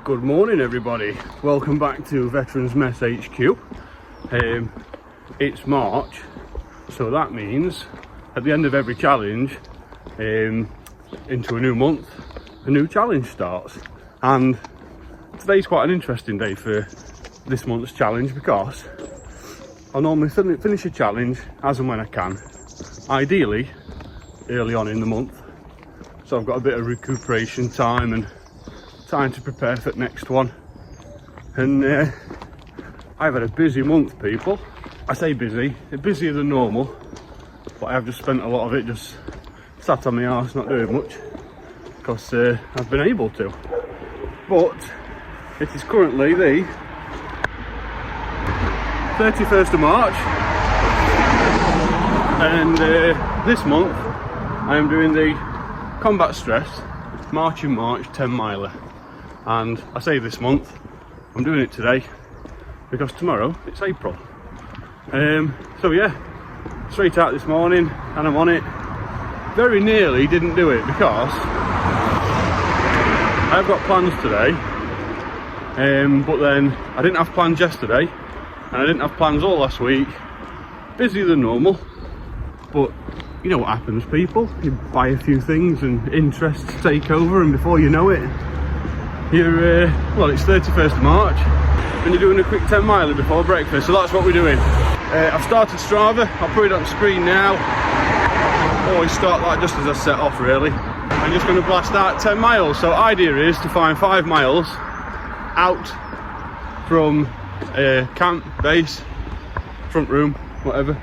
Good morning everybody, welcome back to Veterans Mess HQ. It's March, so that means at the end of every challenge, into a new month, a new challenge starts. And today's quite an interesting day for this month's challenge because I normally finish a challenge as and when I can, ideally early on in the month, so I've got a bit of recuperation time and time to prepare for the next one. And I've had a busy month, people. I say busy, busier than normal, but I have just spent a lot of it just sat on my arse not doing much because I've been able to. But it is currently the 31st of March, and this month I am doing the Combat Stress March in March 10 miler. And I say this month, I'm doing it today because tomorrow it's April. So yeah, straight out this morning and I'm on it. Very nearly didn't do it because I've got plans today, but then I didn't have plans yesterday and I didn't have plans all last week. Busier than normal, but you know what happens, people. You buy a few things and interests take over, and before you know it, you're, well, it's 31st of March and you're doing a quick 10 miler before breakfast, so that's what we're doing. I've started Strava, I'll put it on screen now. Always start like just as I set off really. I'm just going to blast out 10 miles, so idea is to find 5 miles out from camp, base, front room, whatever.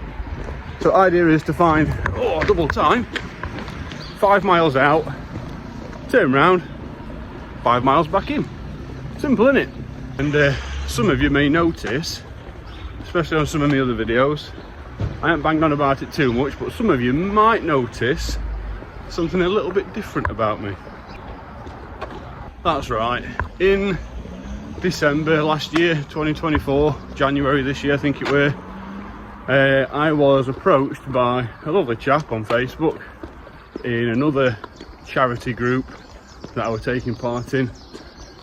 So idea is to find, double time, 5 miles out, turn round, 5 miles back in. Simple, innit? And some of you may notice, especially on some of my other videos, I haven't banged on about it too much, but some of you might notice something a little bit different about me. That's right, in December last year, 2024, January this year I think it were, I was approached by a lovely chap on Facebook in another charity group that I was taking part in,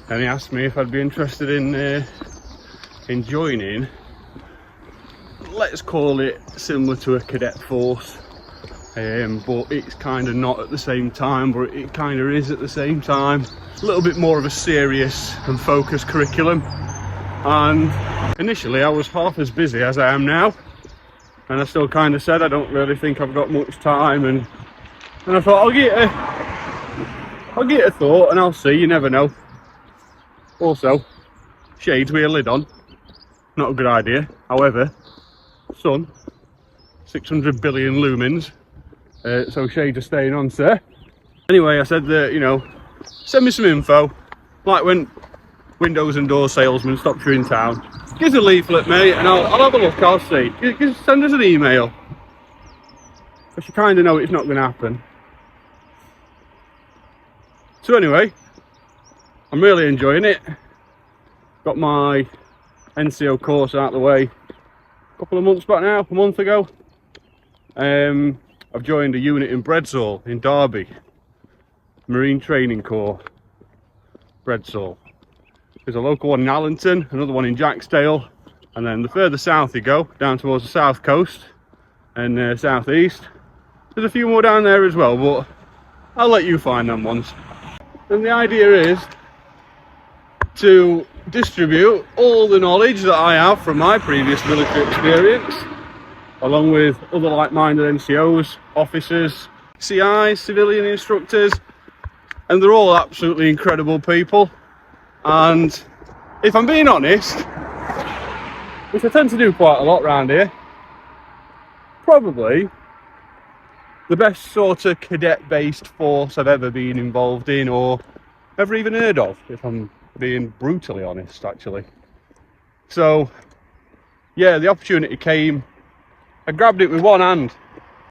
and he asked me if I'd be interested in joining, let's call it similar to a cadet force, but it's kind of not at the same time, but it kind of is at the same time. A little bit more of a serious and focused curriculum, and initially I was half as busy as I am now, and I still kind of said I don't really think I've got much time, and I thought I'll get a thought and I'll see, you never know. Also, shades with a lid on, not a good idea. However, sun, 600 billion lumens, so shades are staying on, sir. Anyway, I said that, you know, send me some info, like when windows and door salesman stops you in town. Give us a leaflet, mate, and I'll have a look, I'll see. Just send us an email, because you kind of know it's not going to happen. So anyway, I'm really enjoying it. Got my NCO course out of the way a couple of months back now, a month ago. I've joined a unit in Bredsall in Derby, Marine Training Corps, Bredsall. There's a local one in Allington, another one in Jacksdale, and then the further south you go, down towards the south coast and southeast, there's a few more down there as well, but I'll let you find them ones. And the idea is to distribute all the knowledge that I have from my previous military experience, along with other like-minded NCOs, officers, CIs, civilian instructors, and they're all absolutely incredible people. And if I'm being honest, which I tend to do quite a lot around here, probably the best sort of cadet-based force I've ever been involved in or ever even heard of, if I'm being brutally honest, actually. So, yeah, the opportunity came. I grabbed it with one hand.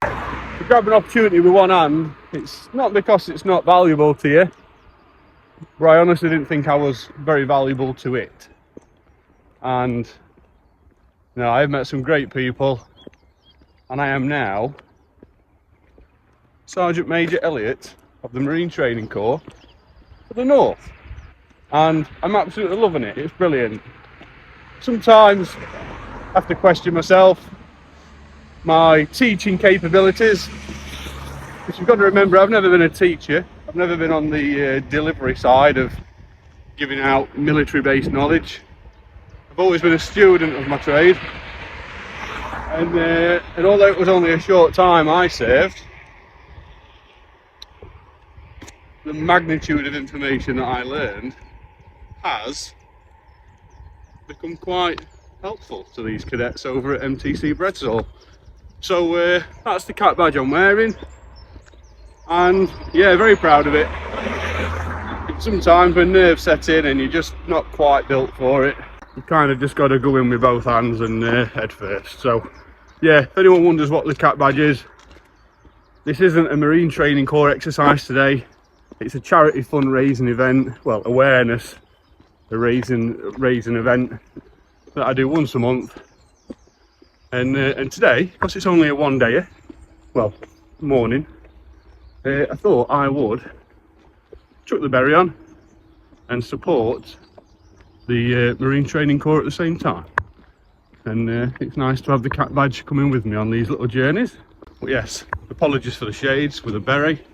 To grab an opportunity with one hand, it's not because it's not valuable to you, but I honestly didn't think I was very valuable to it. And, you know, I've met some great people, and I am now Sergeant Major Elliott of the Marine Training Corps for the North. and I'm absolutely loving it. It's brilliant. Sometimes I have to question myself, my teaching capabilities, because you've got to remember, I've never been a teacher. I've never been on the delivery side of giving out military-based knowledge. I've always been a student of my trade, and although it was only a short time I served, the magnitude of information that I learned has become quite helpful to these cadets over at MTC Bredsall. So that's the cat badge I'm wearing, and yeah, very proud of it. Sometimes when nerves set in and you're just not quite built for it, you kind of just got to go in with both hands and head first. So yeah, if anyone wonders what the cat badge is, this isn't a Marine Training Corps exercise today. It's a charity fundraising event, well, awareness, a raising event that I do once a month. And today, because it's only a one day, well, morning, I thought I would chuck the berry on and support the Marine Training Corps at the same time. And it's nice to have the cat badge coming with me on these little journeys. But yes, apologies for the shades with a beret.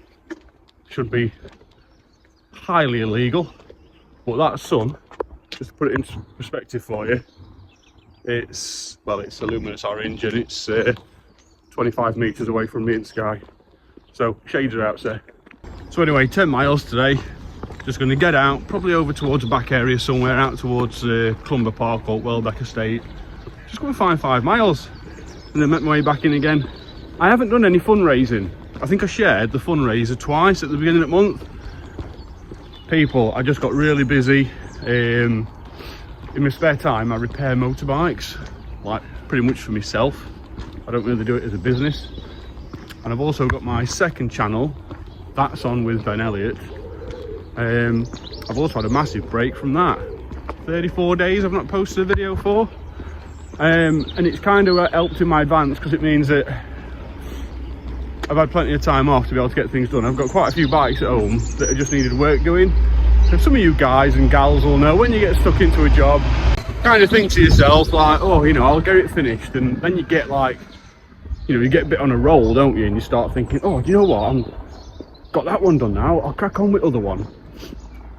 Should be highly illegal, but that sun, just to put it into perspective for you, it's a luminous orange, and it's 25 meters away from me in sky, so shades are out there. So anyway, 10 miles today. Just going to get out, probably over towards the back area somewhere, out towards Clumber Park or Welbeck Estate. Just going to find 5 miles and then make my way back in again. I haven't done any fundraising. I think I shared the fundraiser twice at the beginning of the month. People, I just got really busy. In my spare time I repair motorbikes, like pretty much for myself. I don't really do it as a business. And I've also got my second channel, that's on with Ben Elliott. I've also had a massive break from that. 34 days I've not posted a video for. And it's kind of helped in my advance, because it means that I've had plenty of time off to be able to get things done. I've got quite a few bikes at home that have just needed work doing. So some of you guys and gals will know, when you get stuck into a job, kind of think to yourself like, oh, you know, I'll get it finished. And then you get like, you know, you get a bit on a roll, don't you? And you start thinking, oh, do you know what? I've got that one done now. I'll crack on with the other one.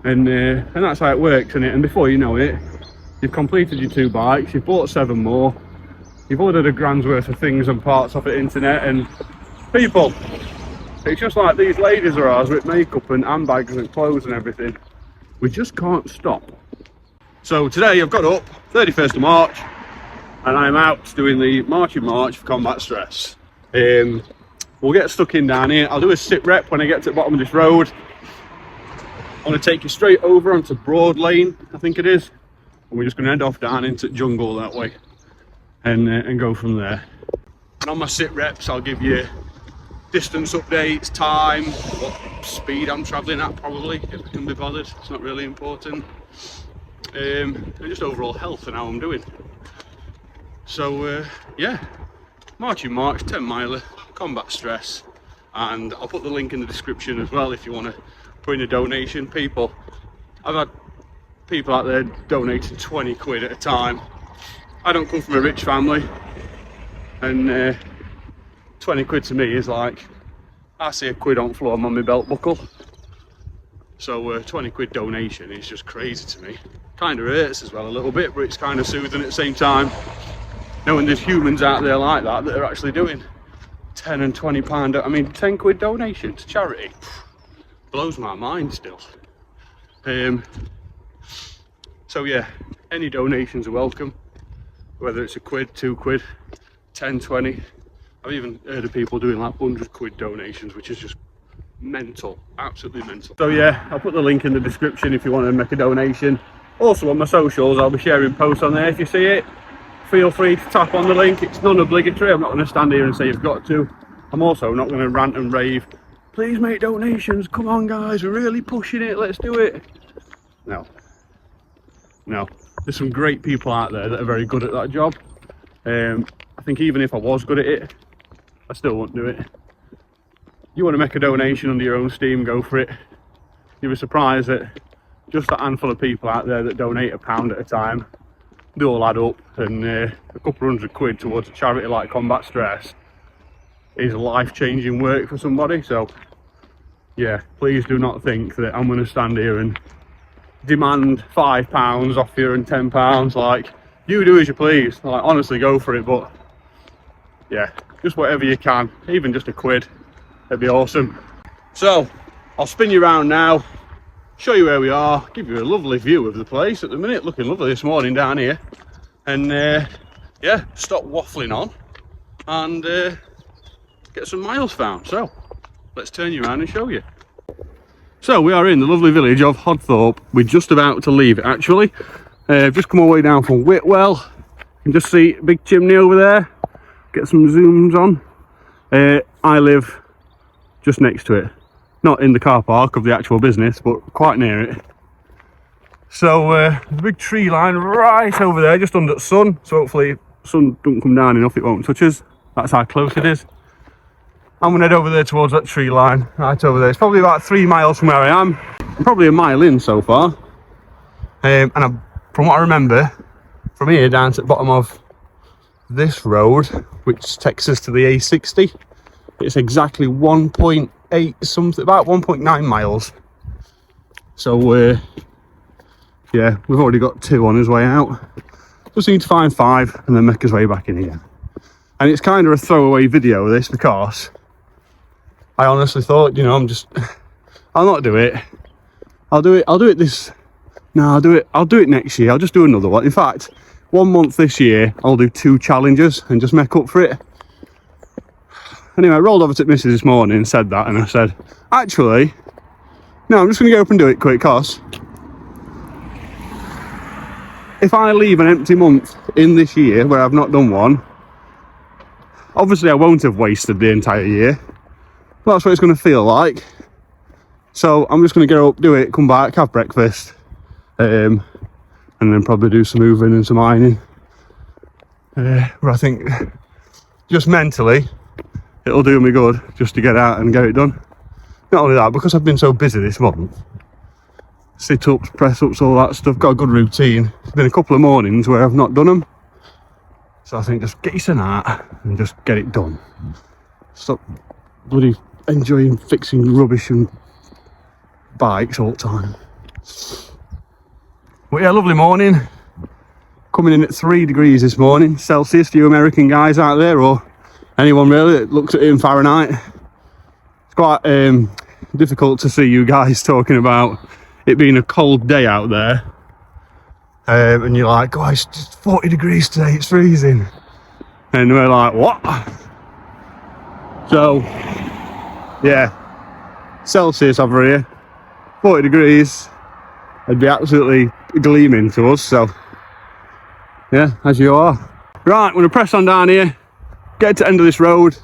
And that's how it works, isn't it? And before you know it, you've completed your 2 bikes, you've bought 7 more, you've ordered a grand's worth of things and parts off the internet. And people, it's just like these ladies of ours with makeup and handbags and clothes and everything. We just can't stop. So today I've got up, 31st of March, and I'm out doing the marching march for combat stress. We'll get stuck in down here. I'll do a sit rep when I get to the bottom of this road. I want to take you straight over onto Broad Lane, I think it is. And we're just going to head off down into jungle that way and go from there. And on my sit reps, I'll give you distance updates, time, what speed I'm travelling at probably, if I can be bothered. It's not really important. And just overall health and how I'm doing. So yeah, marching march, 10 miler, combat stress. And I'll put the link in the description as well if you want to put in a donation. People, I've had people out there donating 20 quid at a time. I don't come from a rich family, and 20 quid to me is like, I see a quid on floor on my belt buckle. So 20 quid donation is just crazy to me. Kind of hurts as well a little bit, but it's kind of soothing at the same time, knowing there's humans out there like that are actually doing 10 and 20 pound, I mean 10 quid donation to charity. Blows my mind still. So yeah, any donations are welcome, whether it's a quid, 2 quid, 10, 20. I've even heard of people doing like 100 quid donations, which is just mental, absolutely mental. So yeah, I'll put the link in the description if you want to make a donation. Also on my socials, I'll be sharing posts on there. If you see it, feel free to tap on the link. It's non-obligatory. I'm not going to stand here and say you've got to. I'm also not going to rant and rave, please make donations, come on guys, we're really pushing it, let's do it. No, there's some great people out there that are very good at that job. I think even if I was good at it, I still wouldn't do it. You want to make a donation under your own steam, go for it. You'll be surprised at just a handful of people out there that donate £1 at a time. They all add up, and a couple of £100 towards a charity like Combat Stress is life-changing work for somebody. So yeah, please do not think that I'm going to stand here and demand £5 off you and £10. Like, you do as you please. Like, honestly, go for it. But yeah, just whatever you can, even just £1, that'd be awesome. So I'll spin you around now, show you where we are, give you a lovely view of the place at the minute. Looking lovely this morning down here. And yeah, stop waffling on and get some miles found. So let's turn you around and show you. So we are in the lovely village of Hodthorpe. We're just about to leave it actually. Just come all the way down from Whitwell. You can just see a big chimney over there. Get some zooms on. I live just next to it. Not in the car park of the actual business, but quite near it. So there's a big tree line right over there, just under the sun. So hopefully the sun don't come down enough, it won't touch us. That's how close it is. I'm gonna head over there towards that tree line, right over there. It's probably about 3 miles from where I am. I'm probably a mile in so far. From what I remember, from here down to the bottom of this road, which takes us to the A60, it's exactly 1.8 something, about 1.9 miles. So yeah, we've already got 2 on his way out. Just need to find 5 and then make his way back in again. And it's kind of a throwaway video, this, because I honestly thought, you know, I'll not do it. I'll do it this, no, I'll do it next year. I'll just do another one. In fact, 1 month this year, I'll do 2 challenges and just make up for it. Anyway, I rolled over to Mrs. this morning and said that, and I said, actually, no, I'm just going to go up and do it quick, because if I leave an empty month in this year where I've not done one, obviously I won't have wasted the entire year. But that's what it's going to feel like. So I'm just going to get up, do it, come back, have breakfast, and then probably do some moving and some ironing. But I think just mentally, it'll do me good just to get out and get it done. Not only that, because I've been so busy this month, sit-ups, press-ups, all that stuff, got a good routine. There's been a couple of mornings where I've not done them. So I think just get yourself out and just get it done. Stop bloody enjoying fixing rubbish and bikes all the time. But yeah, lovely morning. Coming in at 3 degrees this morning, Celsius for you American guys out there, or anyone really that looks at it in Fahrenheit. It's quite difficult to see you guys talking about it being a cold day out there. And you're like, oh, it's just 40 degrees today, it's freezing. And we're like, what? So, yeah, Celsius over here, 40 degrees, it'd be absolutely gleaming to us. So, yeah, as you are. Right, I'm going to press on down here, get to the end of this road,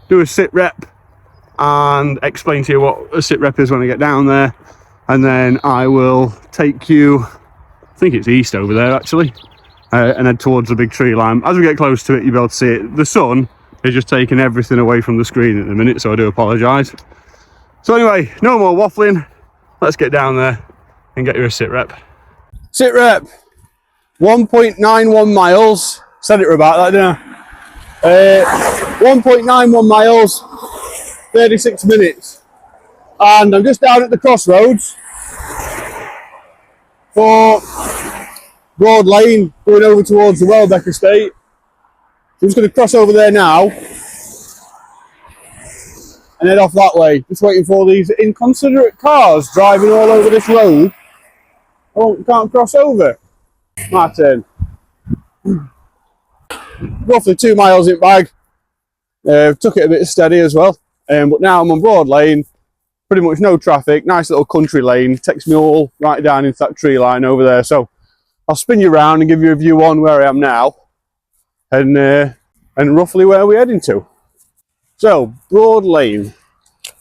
do a sit rep, and explain to you what a sit rep is when I get down there. And then I will take you, I think it's east over there actually, and head towards the big tree line. As we get close to it, you'll be able to see it. The sun is just taking everything away from the screen at the minute, so I do apologise. So anyway, no more waffling. Let's get down there and get you a sit rep. Sit rep, 1.91 miles. Said it about that, didn't I? 1.91 miles, 36 minutes. And I'm just down at the crossroads for Broad Lane, going over towards the Welbeck estate. I'm just going to cross over there now and head off that way. Just waiting for these inconsiderate cars driving all over this road. Oh, can't cross over. My turn. Roughly 2 miles in bag. Took it a bit steady as well. But now I'm on Broad Lane. Pretty much no traffic, nice little country lane, takes me all right down into that tree line over there. So I'll spin you around and give you a view on where I am now and roughly where we're heading to. So Broad Lane,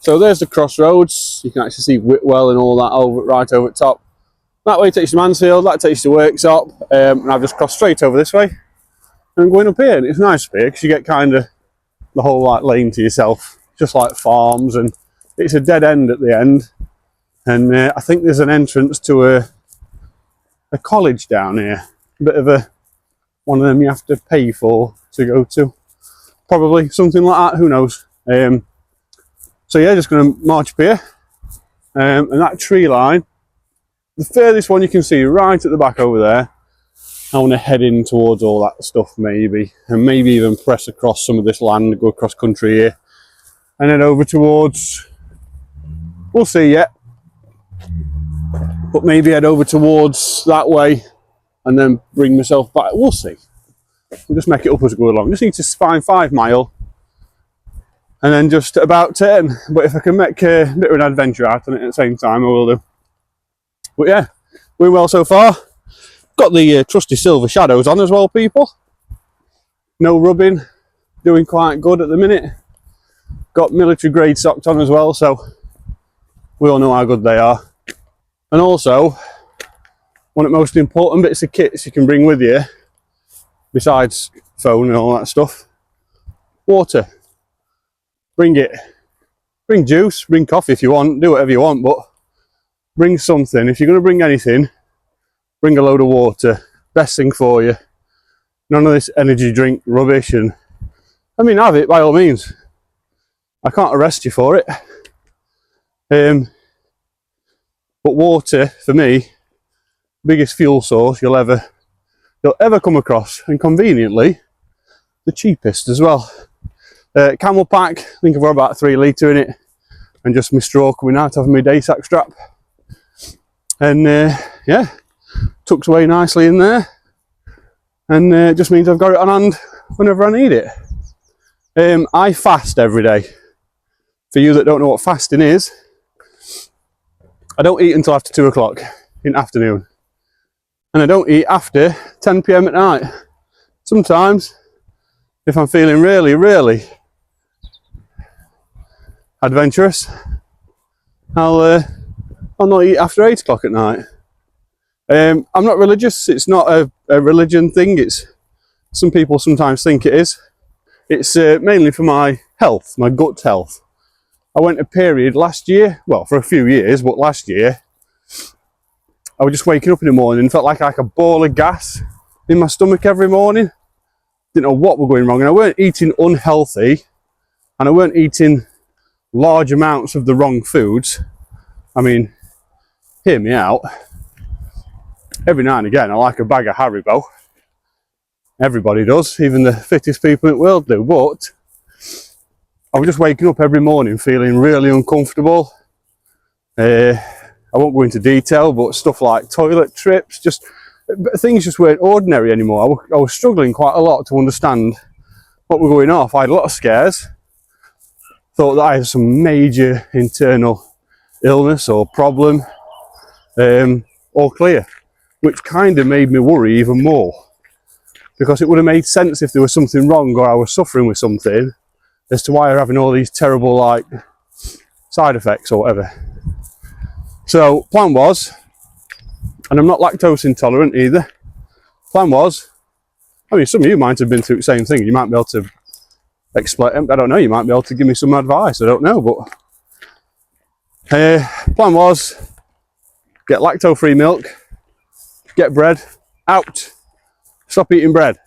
so there's the crossroads. You can actually see Whitwell and all that over right over at top. That way takes you to Mansfield, that takes you to Worksop, and I've just crossed straight over this way and I'm going up here. And it's nice up here because you get kind of the whole like lane to yourself, just like farms, and it's a dead end at the end, And I think there's an entrance to a college down here, a bit of one of them you have to pay for to go to, probably something like that, who knows. So yeah, just going to march up here, and that tree line, the furthest one you can see right at the back over there, I want to head in towards all that stuff maybe, and maybe even press across some of this land, go across country here, and then over towards, we'll see yet, but maybe head over towards that way and then bring myself back. We'll see. We'll just make it up as we go along. Just need to find 5 mile and then just about turn. But if I can make a bit of an adventure out on it at the same time, I will do. But yeah, we're well so far. Got the trusty silver shadows on as well, people. No rubbing, doing quite good at the minute. Got military grade socks on as well, so we all know how good they are. And also, one of the most important bits of kits you can bring with you, besides phone and all that stuff, water. Bring it. Bring juice, bring coffee if you want, do whatever you want, but bring something. If you're going to bring anything, bring a load of water. Best thing for you. None of this energy drink rubbish. And I mean, have it by all means. I can't arrest you for it. But water, for me, biggest fuel source you'll ever come across, and conveniently, the cheapest as well. Camel pack, I think I've got about 3 litre in it, and just my straw coming out of my day sack strap. And yeah, tucks away nicely in there, and it just means I've got it on hand whenever I need it. I fast every day. For you that don't know what fasting is, I don't eat until after 2 o'clock in the afternoon, and I don't eat after 10 PM at night. Sometimes, if I'm feeling really adventurous, I'll not eat after 8 o'clock at night. I'm not religious. It's not a religion thing. It's, some people sometimes think it is. It's mainly for my health, my gut health. I went a period last year, well, for a few years, but last year, I was just waking up in the morning and felt like a ball of gas in my stomach every morning. Didn't know what was going wrong, and I weren't eating unhealthy, and I weren't eating large amounts of the wrong foods. I mean, hear me out. Every now and again, I like a bag of Haribo. Everybody does, even the fittest people in the world do, but I was just waking up every morning feeling really uncomfortable. I won't go into detail, but stuff like toilet trips, just things just weren't ordinary anymore. I was struggling quite a lot to understand what was going on. I had a lot of scares. Thought that I had some major internal illness or problem, all clear, which kind of made me worry even more, because it would have made sense if there was something wrong or I was suffering with something as to why I'm having all these terrible like side effects or whatever. So plan was, and I'm not lactose intolerant either, plan was, I mean, some of you might have been through the same thing. You might be able to explain, I don't know, you might be able to give me some advice, I don't know, but plan was, get lacto-free milk, get bread, out, stop eating bread.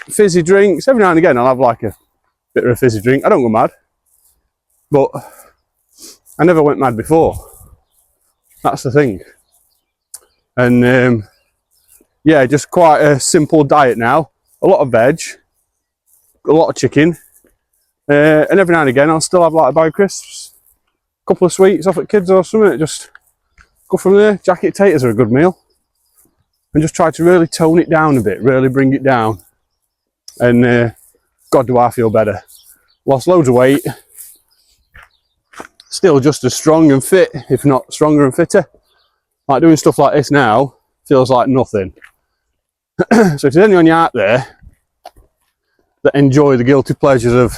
Fizzy drinks, every now and again I'll have like a bit of a fizzy drink. I don't go mad, but I never went mad before. That's the thing. And yeah, just quite a simple diet now. A lot of veg, a lot of chicken, and every now and again I'll still have like a bag of crisps, a couple of sweets off at kids or something. Just go from there. Jacket taters are a good meal, and just try to really tone it down a bit, really bring it down. And God, do I feel better. Lost loads of weight, still just as strong and fit, if not stronger and fitter. Like doing stuff like this now feels like nothing. So if there's anyone out there that enjoy the guilty pleasures of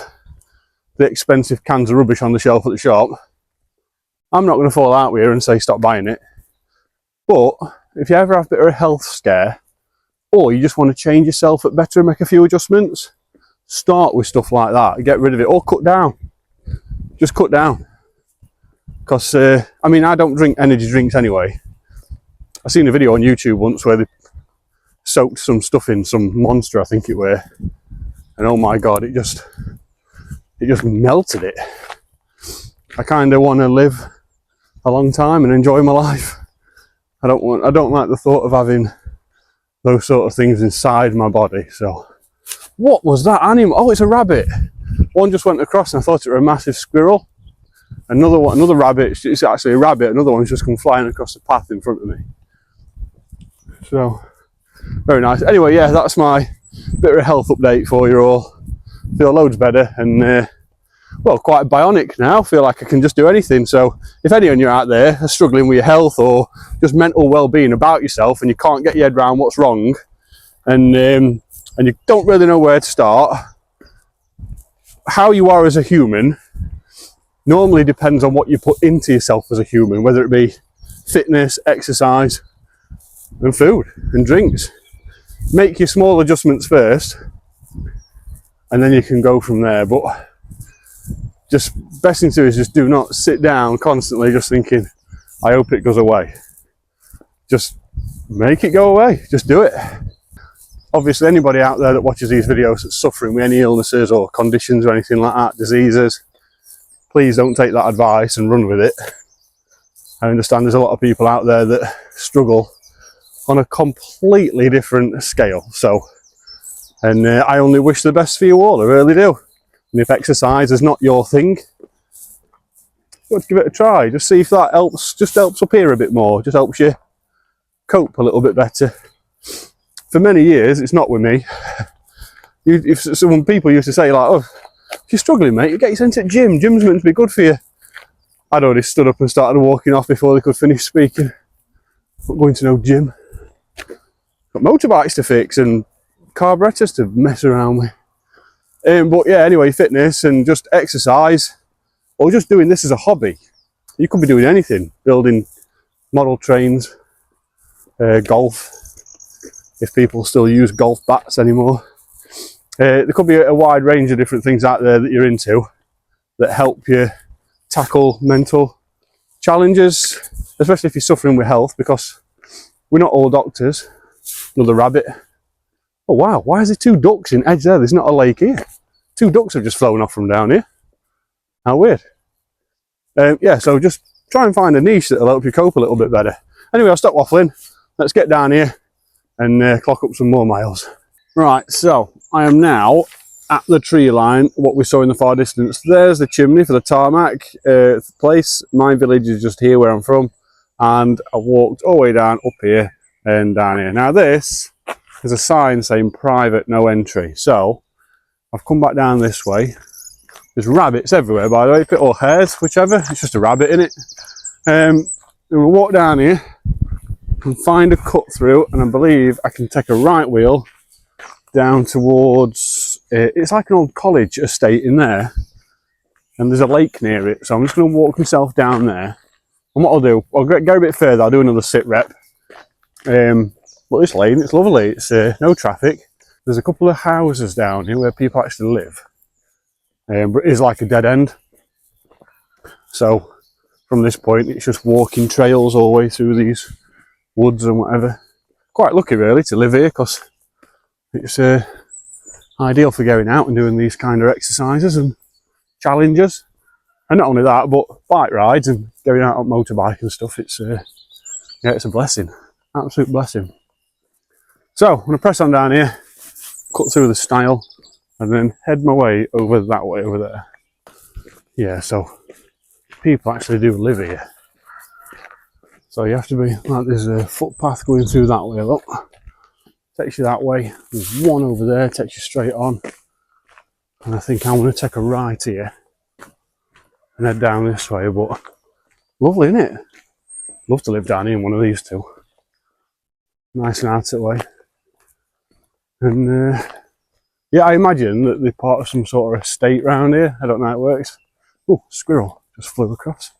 the expensive cans of rubbish on the shelf at the shop, I'm not going to fall out with you and say stop buying it. But if you ever have a bit of a health scare, or you just want to change yourself at better and make a few adjustments, start with stuff like that, get rid of it, or cut down. Just cut down. because I mean, I don't drink energy drinks anyway. I seen a video on YouTube once where they soaked some stuff in some Monster, I think it were, and oh my god, it just melted it. I kind of want to live a long time and enjoy my life. I don't like the thought of having those sort of things inside my body. So what was that animal? Oh, it's a rabbit. One just went across and I thought it were a massive squirrel. Another rabbit, it's actually a rabbit. Another one's just come flying across the path in front of me. So very nice. Anyway, yeah, that's my bit of a health update for you all. Feel loads better and well, quite bionic now. Feel like I can just do anything. So if any of you out there are struggling with your health or just mental well-being about yourself and you can't get your head around what's wrong and you don't really know where to start, how you are as a human normally depends on what you put into yourself as a human, whether it be fitness, exercise and food and drinks. Make your small adjustments first and then you can go from there. But just best thing to do is just do not sit down constantly just thinking, I hope it goes away. Just make it go away. Just do it. Obviously, anybody out there that watches these videos that's suffering with any illnesses or conditions or anything like that, diseases, please don't take that advice and run with it. I understand there's a lot of people out there that struggle on a completely different scale. So, and I only wish the best for you all, I really do. And if exercise is not your thing, let's give it a try. Just see if that helps, just helps up here a bit more, just helps you cope a little bit better. For many years, it's not with me. Some people used to say like, oh, if you're struggling, mate, you get yourself into the gym. Gym's meant to be good for you. I'd already stood up and started walking off before they could finish speaking. Not going to no gym. Got motorbikes to fix and carburetors to mess around with. But yeah, anyway, fitness and just exercise, or just doing this as a hobby. You could be doing anything, building model trains, golf, if people still use golf bats anymore. There could be a wide range of different things out there that you're into that help you tackle mental challenges, especially if you're suffering with health, because we're not all doctors. Another rabbit. Oh wow, why is there two ducks in edge there? There's not a lake here. Two ducks have just flown off from down here. How weird. Yeah, so just try and find a niche that'll help you cope a little bit better. Anyway, I'll stop waffling. Let's get down here and clock up some more miles. Right, so I am now at the tree line, what we saw in the far distance. There's the chimney for the tarmac place. My village is just here where I'm from. And I walked all the way down, up here and down here. Now this is a sign saying private, no entry. So I've come back down this way. There's rabbits everywhere, by the way, or hares, whichever. It's just a rabbit in it. And we'll walk down here and find a cut through, and I believe I can take a right wheel down towards, it's like an old college estate in there, and there's a lake near it. So I'm just going to walk myself down there. And what I'll do, I'll go a bit further, I'll do another sit rep. But this lane, it's lovely, it's no traffic. There's a couple of houses down here where people actually live. But it is like a dead end. So from this point, it's just walking trails all the way through these woods and whatever. Quite lucky really to live here, because it's ideal for going out and doing these kind of exercises and challenges. And not only that, but bike rides and going out on motorbike and stuff. It's yeah, it's a blessing, absolute blessing. So I'm going to press on down here, cut through the stile, and then head my way over that way over there. Yeah, so people actually do live here. So you have to be, like, there's a footpath going through that way, look. Takes you that way. There's one over there, takes you straight on. And I think I'm going to take a right here and head down this way, but lovely, isn't it? Love to live down here in one of these two. Nice and out of the way. And yeah, I imagine that they're part of some sort of estate round here. I don't know how it works. Oh, squirrel just flew across.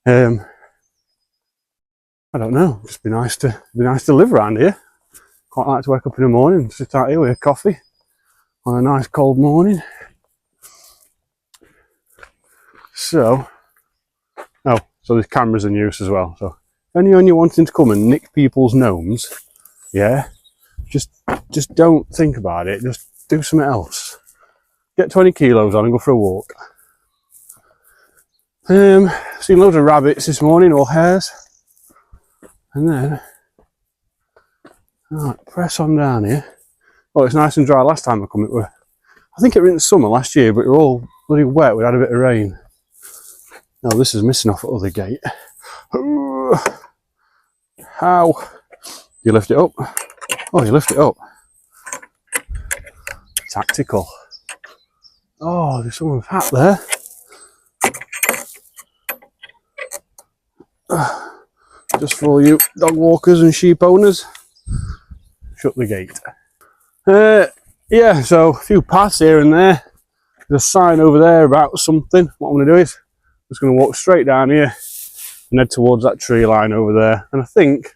I don't know. Just be nice to live around here. Quite like to wake up in the morning, sit out here with a coffee on a nice cold morning. So Oh, so there's cameras in use as well. So if anyone you're wanting to come and nick people's gnomes, yeah, just don't think about it. Just do something else. Get 20 kilos on and go for a walk. Seen loads of rabbits this morning, or hares. And then, right, press on down here. Oh, it's nice and dry. Last time I come, I think it was in summer last year, but it were all bloody wet. We had a bit of rain. Now this is missing off at the other gate. How? You lift it up. Oh, you lift it up. Tactical. Oh, there's someone's hat there. Just for all you dog walkers and sheep owners. Shut the gate. Yeah, so a few paths here and there. There's a sign over there about something. What I'm going to do is I'm just going to walk straight down here and head towards that tree line over there. And I think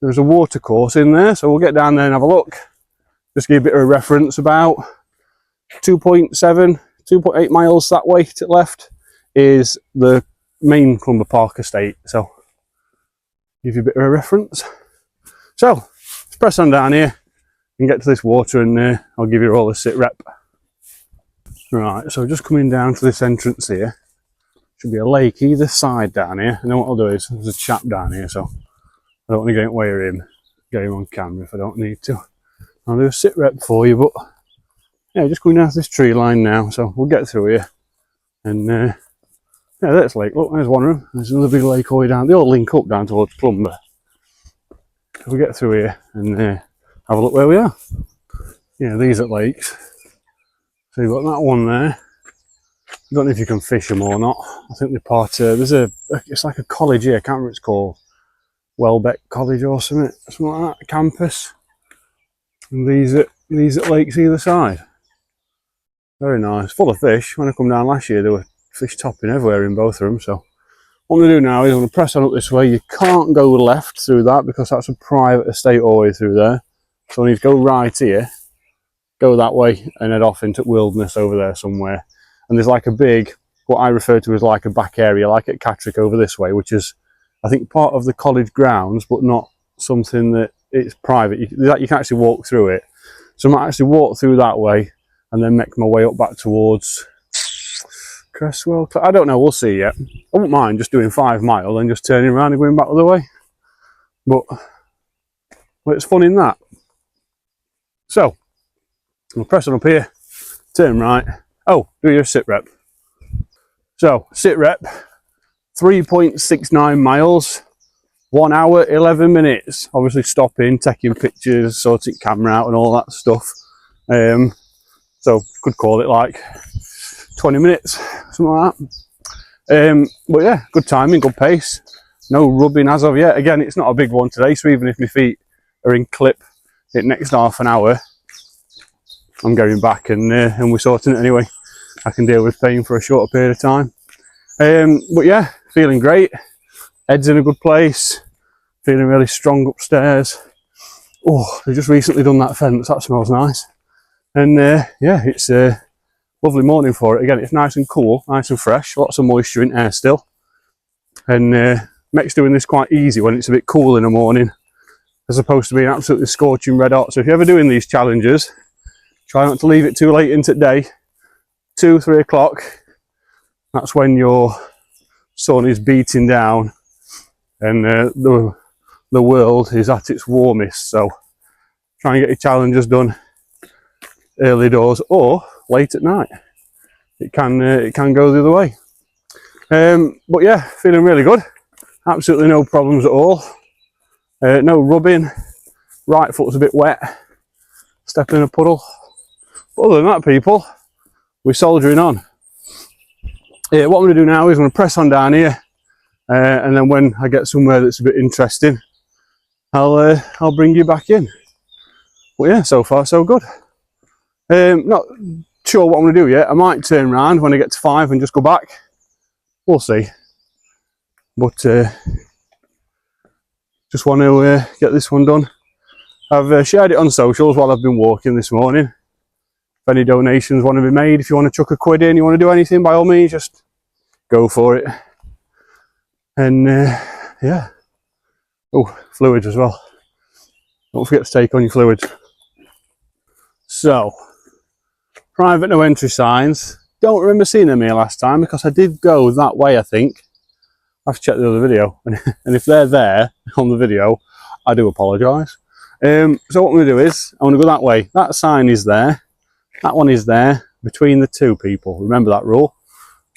there's a water course in there, so we'll get down there and have a look. Just give a bit of a reference. About 2.8 miles that way to the left is the main Clumber Park estate. So give you a bit of a reference. So let's press on down here and get to this water, and I'll give you all a sit rep. Right, so just coming down to this entrance here. Should be a lake either side down here, and then what I'll do is there's a chap down here, so I don't want to get in the way of him, get him on camera if I don't need to. I'll do a sit rep for you, but yeah, just going down to this tree line now, so we'll get through here. And yeah, that's lake. Look, there's one of them. There's another big lake all the way down. They all link up down towards Clumber. So we'll get through here and have a look where we are. Yeah, these are lakes. So you've got that one there. I don't know if you can fish them or not. I think they're part of, it's like a college here, I can't remember what it's called. Welbeck College or something like that, campus. And these are lakes either side. Very nice, full of fish. When I come down last year, there were fish topping everywhere in both of them. So what I'm going to do now is I'm going to press on up this way. You can't go left through that because that's a private estate all the way through there. So I need to go right here, go that way, and head off into wilderness over there somewhere. And there's like a big, what I refer to as like a back area, like at Catterick over this way, which is, I think, part of the college grounds, but not something that it's private. You can actually walk through it. So I might actually walk through that way and then make my way up back towards Cresswell. I don't know, we'll see yet. I wouldn't mind just doing 5 miles and just turning around and going back the other way. But well, it's fun in that. So I'll press on up here, turn right. Oh, do your sit rep. So sit rep, 3.69 miles, 1 hour, 11 minutes. Obviously stopping, taking pictures, sorting camera out and all that stuff. So could call it like 20 minutes, something like that. But yeah, good timing, good pace. No rubbing as of yet. Again, it's not a big one today, so even if my feet are in clip in next half an hour, I'm going back and we're sorting it anyway. I can deal with pain for a shorter period of time. But yeah, feeling great. Head's in a good place. Feeling really strong upstairs. Oh, they've just recently done that fence. That smells nice. And yeah, it's a lovely morning for it. Again, it's nice and cool, nice and fresh. Lots of moisture in air still. And makes doing this quite easy when it's a bit cool in the morning, as opposed to being absolutely scorching red hot. So if you're ever doing these challenges, try not to leave it too late into the day. 2-3 o'clock, that's when your sun is beating down and the world is at its warmest. So try and get your challenges done early doors or late at night. It can go the other way. But yeah, feeling really good. Absolutely no problems at all. No rubbing. Right foot's a bit wet. Stepping in a puddle. But other than that, people, we're soldiering on. What I'm going to do now is I'm going to press on down here, and then when I get somewhere that's a bit interesting, I'll bring you back in. But yeah, so far so good. Not sure what I'm going to do yet. I might turn around when I get to 5 and just go back. We'll see. But just want to get this one done. I've shared it on socials while I've been walking this morning. If any donations want to be made, if you want to chuck a quid in, you want to do anything, by all means, just go for it. And yeah, oh, fluids as well. Don't forget to take on your fluids. So, private no entry signs. Don't remember seeing them here last time because I did go that way, I think. I have to check the other video. And if they're there on the video, I do apologise. So what I'm going to do is, I'm going to go that way. That sign is there. That one is there between the two people. Remember that rule.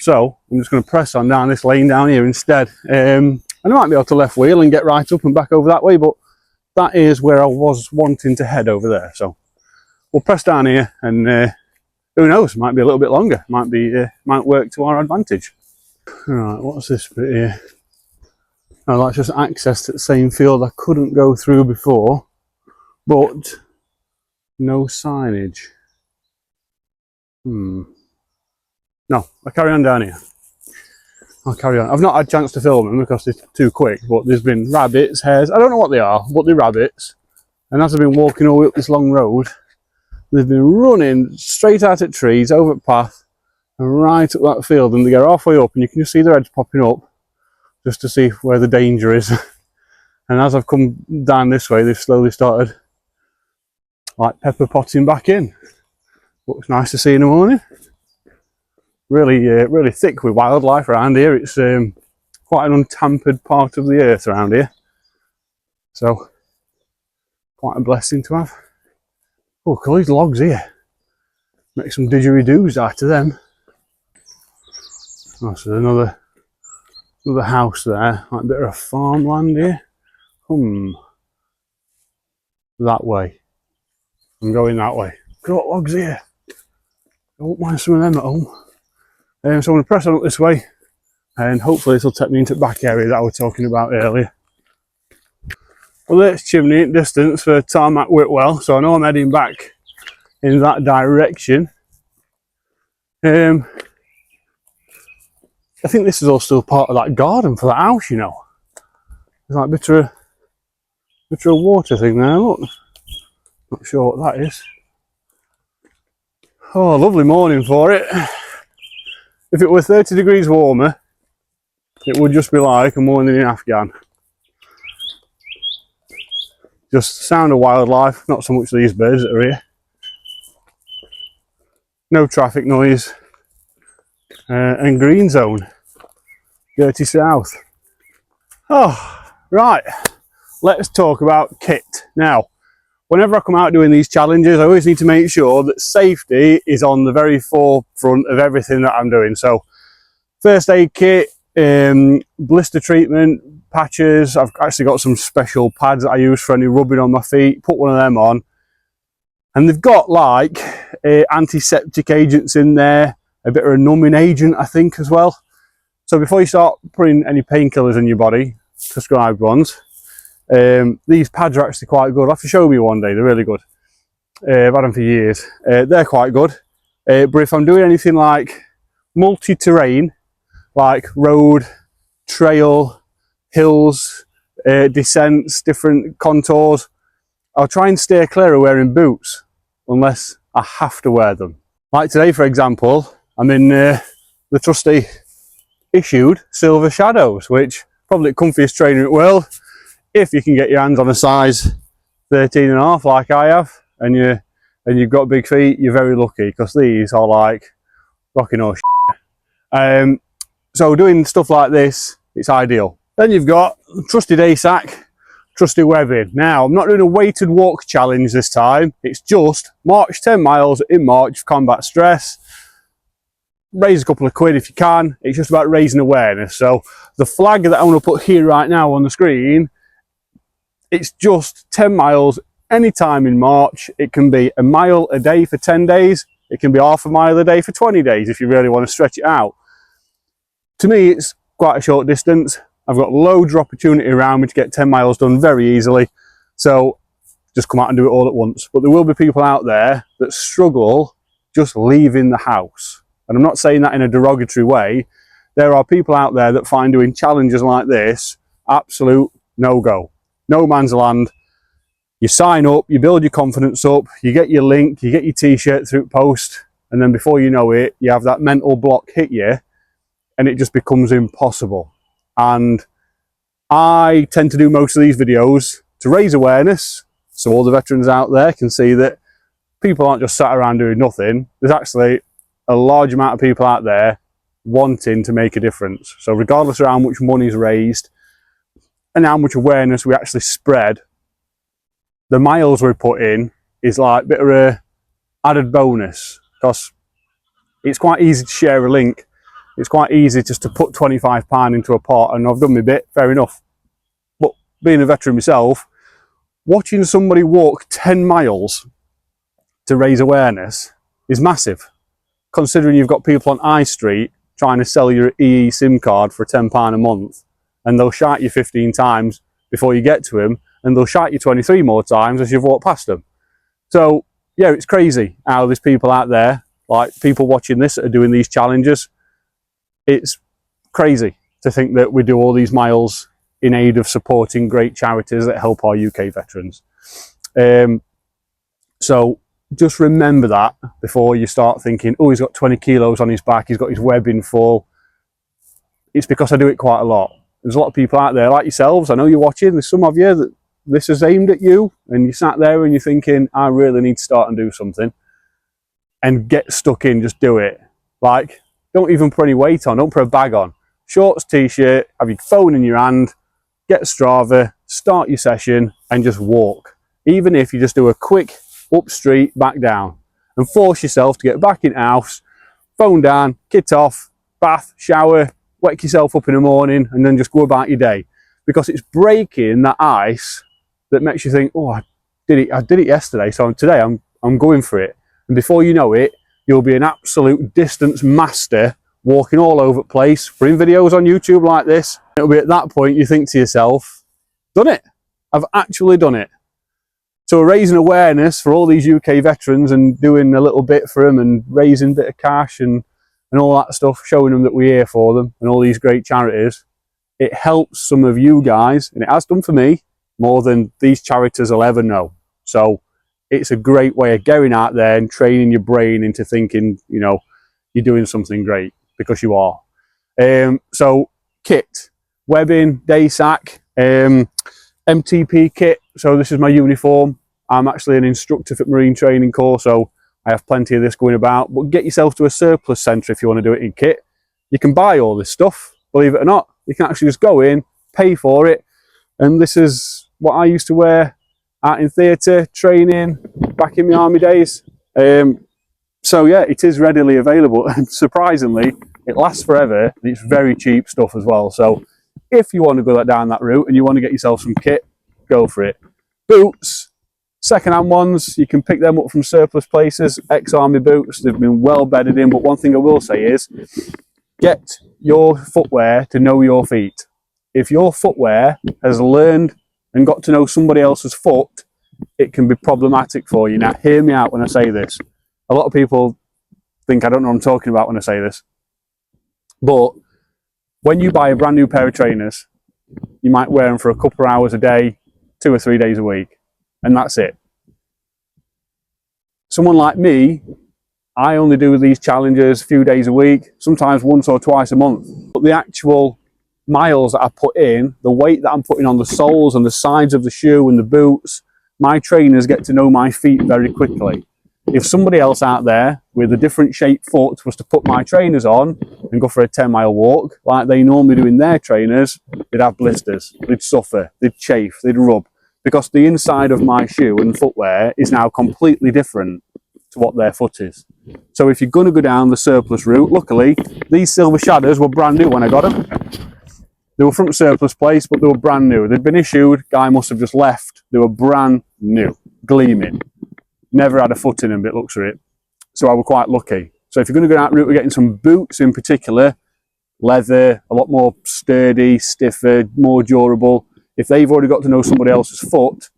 So I'm just going to press on down this lane down here instead. And I might be able to left wheel and get right up and back over that way, but that is where I was wanting to head over there. So we'll press down here and who knows, might be a little bit longer. Might work to our advantage. Right, what's this bit here? Oh, that's just access to the same field I couldn't go through before, but no signage. No, I'll carry on down here. I'll carry on. I've not had a chance to film them because they're too quick, but there's been rabbits, hares, I don't know what they are, but they're rabbits. And as I've been walking all the way up this long road, they've been running straight out at trees, over at path, and right up that field, and they get halfway up and you can just see their heads popping up just to see where the danger is. And as I've come down this way, they've slowly started like pepper potting back in. Looks nice to see in the morning. Really thick with wildlife around here. It's quite an untampered part of the earth around here. So, quite a blessing to have. Oh, look at all these logs here. Make some didgeridoos out of them. Oh, so another house there. Like a bit of farmland here. That way. I'm going that way. Got logs here. I won't mind some of them at home. So I'm going to press on up this way, and hopefully this will take me into the back area that I was talking about earlier. Well, there's chimney in distance for Tarmac Whitwell, so I know I'm heading back in that direction. I think this is all still part of that garden for the house, you know. There's like a bit of water thing there, look. Not sure what that is. Oh, lovely morning for it. If it were 30 degrees warmer, it would just be like a morning in Afghan. Just sound of wildlife, not so much these birds that are here. No traffic noise. And green zone. Dirty south. Oh, right. Let's talk about kit. Now, whenever I come out doing these challenges, I always need to make sure that safety is on the very forefront of everything that I'm doing. So, first aid kit, blister treatment, patches. I've actually got some special pads that I use for any rubbing on my feet. Put one of them on. And they've got like antiseptic agents in there, a bit of a numbing agent, I think, as well. So before you start putting any painkillers in your body, prescribed ones, these pads are actually quite good. I'll have to show you one day, they're really good. I've had them for years. They're quite good. But if I'm doing anything like multi-terrain, like road, trail, hills, descents, different contours, I'll try and steer clear of wearing boots, unless I have to wear them. Like today, for example, I'm in the trusty issued Silver Shadows, which probably the comfiest trainer in the world. If you can get your hands on a size 13.5 like I have, and you've got big feet, you're very lucky, because these are like rocking horse shit. So doing stuff like this, it's ideal. Then you've got trusted ASAC, trusted webbing. Now, I'm not doing a weighted walk challenge this time. It's just march 10 miles in March for combat stress. Raise a couple of quid if you can. It's just about raising awareness. So the flag that I'm going to put here right now on the screen, it's just 10 miles anytime in March. It can be a mile a day for 10 days. It can be half a mile a day for 20 days if you really want to stretch it out. To me, it's quite a short distance. I've got loads of opportunity around me to get 10 miles done very easily. So just come out and do it all at once. But there will be people out there that struggle just leaving the house. And I'm not saying that in a derogatory way. There are people out there that find doing challenges like this absolute no-go. No man's land. You sign up, you build your confidence up, you get your link, you get your t-shirt through post, and then before you know it, you have that mental block hit you, and it just becomes impossible. And I tend to do most of these videos to raise awareness so all the veterans out there can see that people aren't just sat around doing nothing. There's actually a large amount of people out there wanting to make a difference. So regardless of how much money is raised and how much awareness we actually spread, the miles we put in is like a bit of a added bonus, because it's quite easy to share a link. It's quite easy just to put £25 into a pot and I've done my bit, fair enough. But being a veteran myself, watching somebody walk 10 miles to raise awareness is massive, considering you've got people on High Street trying to sell your EE SIM card for £10 a month, and they'll shout you 15 times before you get to them, and they'll shout you 23 more times as you've walked past them. So yeah, it's crazy how there's people out there, like people watching this, that are doing these challenges. It's crazy to think that we do all these miles in aid of supporting great charities that help our UK veterans. So just remember that before you start thinking, oh, he's got 20 kilos on his back, he's got his webbing full. It's because I do it quite a lot. There's a lot of people out there like yourselves, I know you're watching, there's some of you that this is aimed at you, and you sat there and you're thinking, I really need to start and do something. And get stuck in, just do it. Like, don't even put any weight on, don't put a bag on. Shorts, t-shirt, have your phone in your hand, get Strava, start your session and just walk. Even if you just do a quick up street, back down, and force yourself to get back in the house, phone down, kit off, bath, shower, wake yourself up in the morning and then just go about your day. Because it's breaking that ice that makes you think, oh, I did it yesterday, so today I'm going for it. And before you know it, you'll be an absolute distance master, walking all over the place, putting videos on YouTube like this. It'll be at that point you think to yourself, done it, I've actually done it. So raising awareness for all these UK veterans and doing a little bit for them and raising a bit of cash and all that stuff, showing them that we're here for them and all these great charities, it helps some of you guys, and it has done for me, more than these charities will ever know. So it's a great way of going out there and training your brain into thinking, you know, you're doing something great, because you are. So kit, webbing, day sack, MTP kit. So this is my uniform. I'm actually an instructor for marine training course, so I have plenty of this going about. But get yourself to a surplus centre if you want to do it in kit. You can buy all this stuff, believe it or not. You can actually just go in, pay for it. And this is what I used to wear out in theatre, training, back in my army days. So yeah, it is readily available. And surprisingly, it lasts forever. And it's very cheap stuff as well. So if you want to go down that route and you want to get yourself some kit, go for it. Boots, second-hand ones, you can pick them up from surplus places. Ex-army boots, they've been well bedded in. But one thing I will say is, get your footwear to know your feet. If your footwear has learned and got to know somebody else's foot, it can be problematic for you. Now, hear me out when I say this. A lot of people think I don't know what I'm talking about when I say this. But when you buy a brand new pair of trainers, you might wear them for a couple of hours a day, 2 or 3 days a week, and that's it. Someone like me, I only do these challenges a few days a week, sometimes once or twice a month. But the actual miles that I put in, the weight that I'm putting on the soles and the sides of the shoe and the boots, my trainers get to know my feet very quickly. If somebody else out there with a different shaped foot was to put my trainers on and go for a 10-mile walk like they normally do in their trainers, they'd have blisters, they'd suffer, they'd chafe, they'd rub, because the inside of my shoe and footwear is now completely different to what their foot is. So if you're going to go down the surplus route, luckily these Silver Shadows were brand new when I got them. They were from a surplus place, but they were brand new. They'd been issued, guy must have just left. They were brand new, gleaming. Never had a foot in them, it looks at it. So I was quite lucky. So if you're going to go down that route, we're getting some boots in particular, leather, a lot more sturdy, stiffer, more durable. If they've already got to know somebody else's foot,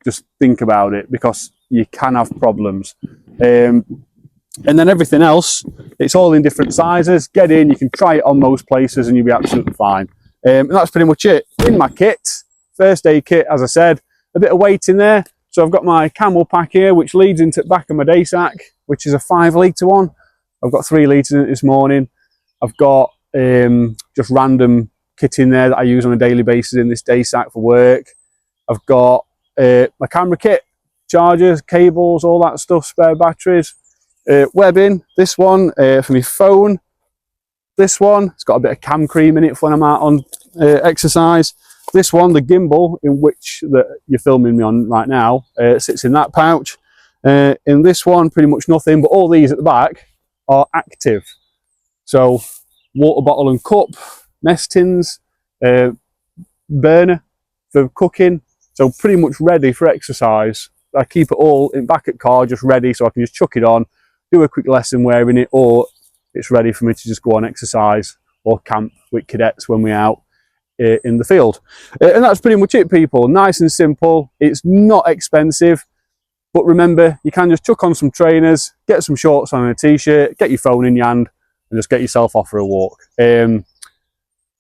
just think about it, because you can have problems. And then everything else, it's all in different sizes. Get in, you can try it on most places and you'll be absolutely fine. And that's pretty much it. In my kit, first aid kit, as I said, a bit of weight in there. So I've got my camel pack here, which leads into the back of my day sack, which is a 5-litre one. I've got 3 litres in it this morning. I've got just random kit in there that I use on a daily basis in this day sack for work. I've got my camera kit, chargers, cables, all that stuff, spare batteries, webbing, this one for my phone, this one, it's got a bit of cam cream in it for when I'm out on exercise. This one, the gimbal in which you're filming me on right now, sits in that pouch. In this one, pretty much nothing, but all these at the back are active. So water bottle and cup, mess tins, burner for cooking, so pretty much ready for exercise. I keep it all in back at car, just ready, so I can just chuck it on, do a quick lesson wearing it, or it's ready for me to just go on exercise or camp with cadets when we're out in the field. And that's pretty much it, people. Nice and simple. It's not expensive, but remember, you can just chuck on some trainers, get some shorts on and a t-shirt, get your phone in your hand, and just get yourself off for a walk. And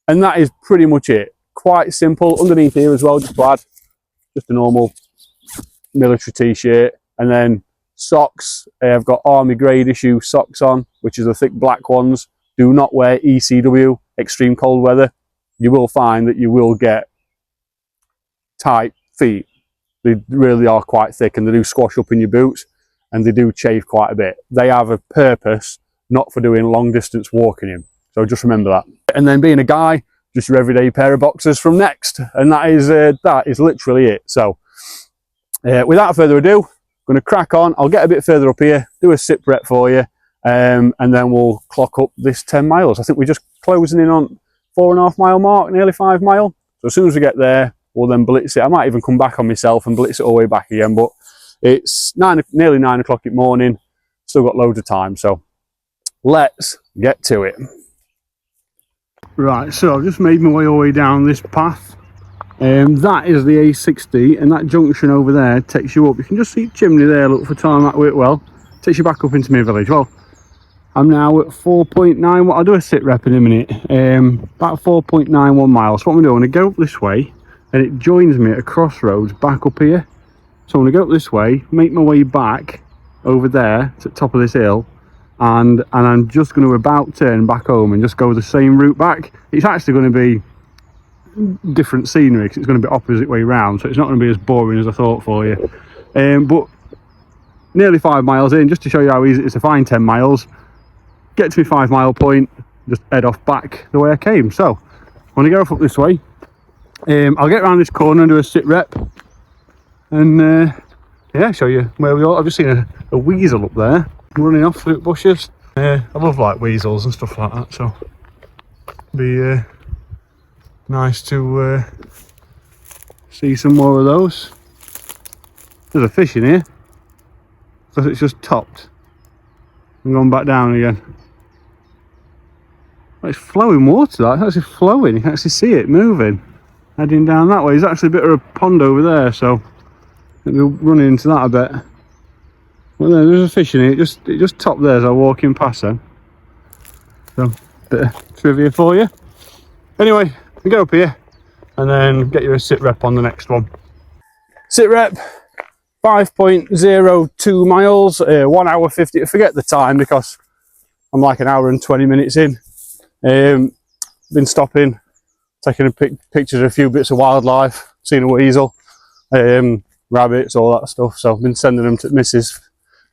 that is pretty much it. Quite simple. Underneath here as well, just to add, just a normal military t-shirt, and then socks. I've got army grade issue socks on, which is the thick black ones. Do not wear ECW, extreme cold weather. You will find that you will get tight feet. They really are quite thick, and they do squash up in your boots, and they do chafe quite a bit. They have a purpose, not for doing long distance walking in. So just remember that. And then being a guy, just your everyday pair of boxers from Next, and that is literally it. So without further ado, I'm going to crack on. I'll get a bit further up here, do a sit rep for you, and then we'll clock up this 10 miles. I think we're just closing in on 4.5 mile mark, nearly 5 mile. So as soon as we get there, we'll then blitz it. I might even come back on myself and blitz it all the way back again, but it's nearly 9 o'clock in the morning. Still got loads of time, so let's get to it. Right, so I've just made my way all the way down this path. That is the A60, and that junction over there takes you up. You can just see chimney there, look for tarmac work well. Takes you back up into my village. Well, I'm now at 4.9. I'll do a sit rep in a minute. About 4.91 miles. So what I'm going to do, I'm going to go up this way, and it joins me at a crossroads back up here. So I'm going to go up this way, make my way back over there to the top of this hill, and I'm just going to about turn back home and just go the same route back. It's actually going to be different scenery because it's going to be opposite way round, so it's not going to be as boring as I thought for you. But nearly 5 miles in, just to show you how easy it is to find 10 miles, get to my 5 mile point, just head off back the way I came. So when I go up this way, I'll get around this corner and do a sit rep, and yeah, show you where we are. I've just seen a weasel up there running off through bushes. I love like weasels and stuff like that, so be nice to see some more of those. There's a fish in here because it's just topped and gone back down again. It's flowing water, that's actually flowing. You can actually see it moving, heading down that way. There's actually a bit of a pond over there, so we'll run into that a bit. Well, there's a fish in it. It just topped there as I was walking past them. So, bit of trivia for you. Anyway, we go up here and then get you a sit rep on the next one. Sit rep, 5.02 miles, 1 hour 50. Forget the time because I'm like an hour and 20 minutes in. Been stopping, taking pictures of a few bits of wildlife, seen a weasel, rabbits, all that stuff. So I've been sending them to Mrs.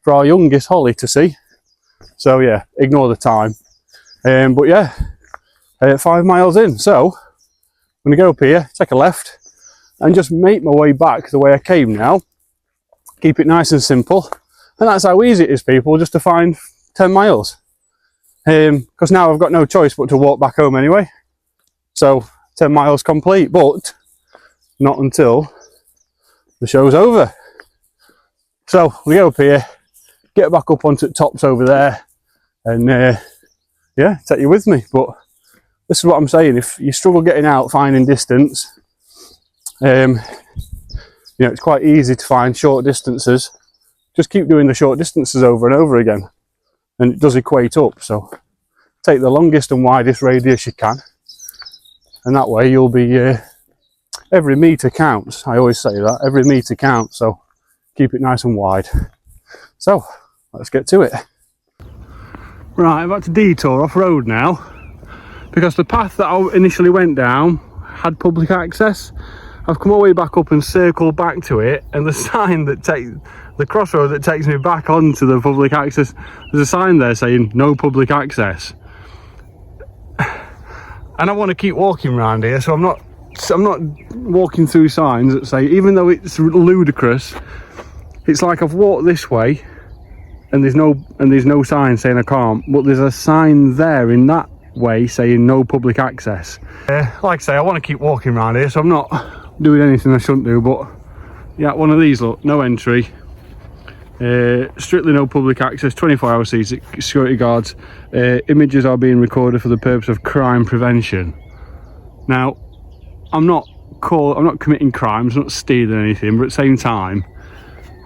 for our youngest Holly to see. So yeah, ignore the time. But yeah, 5 miles in. So I'm going to go up here, take a left, and just make my way back the way I came now. Keep it nice and simple. And that's how easy it is, people, just to find 10 miles. Because now I've got no choice but to walk back home anyway. So 10 miles complete, but not until the show's over. So we go up here, get back up onto the tops over there, and yeah, take you with me. But this is what I'm saying, if you struggle getting out, finding distance, you know, it's quite easy to find short distances. Just keep doing the short distances over and over again, and it does equate up. So take the longest and widest radius you can, and that way you'll be, every metre counts. I always say that, every metre counts, so keep it nice and wide. So let's get to it. Right, I'm about to detour off road now, because the path that I initially went down had public access. I've come all the way back up and circled back to it, and the sign that takes the crossroad that takes me back onto the public access, there's a sign there saying no public access. And I want to keep walking around here, so I'm not walking through signs that say, even though it's ludicrous, it's like I've walked this way and there's no sign saying I can't, but there's a sign there in that way saying no public access. Like I say, I want to keep walking around here, so I'm not doing anything I shouldn't do. But yeah, one of these, look, no entry, strictly no public access, 24-hour security guards, images are being recorded for the purpose of crime prevention. Now, I'm not committing crimes, I'm not stealing anything, but at the same time,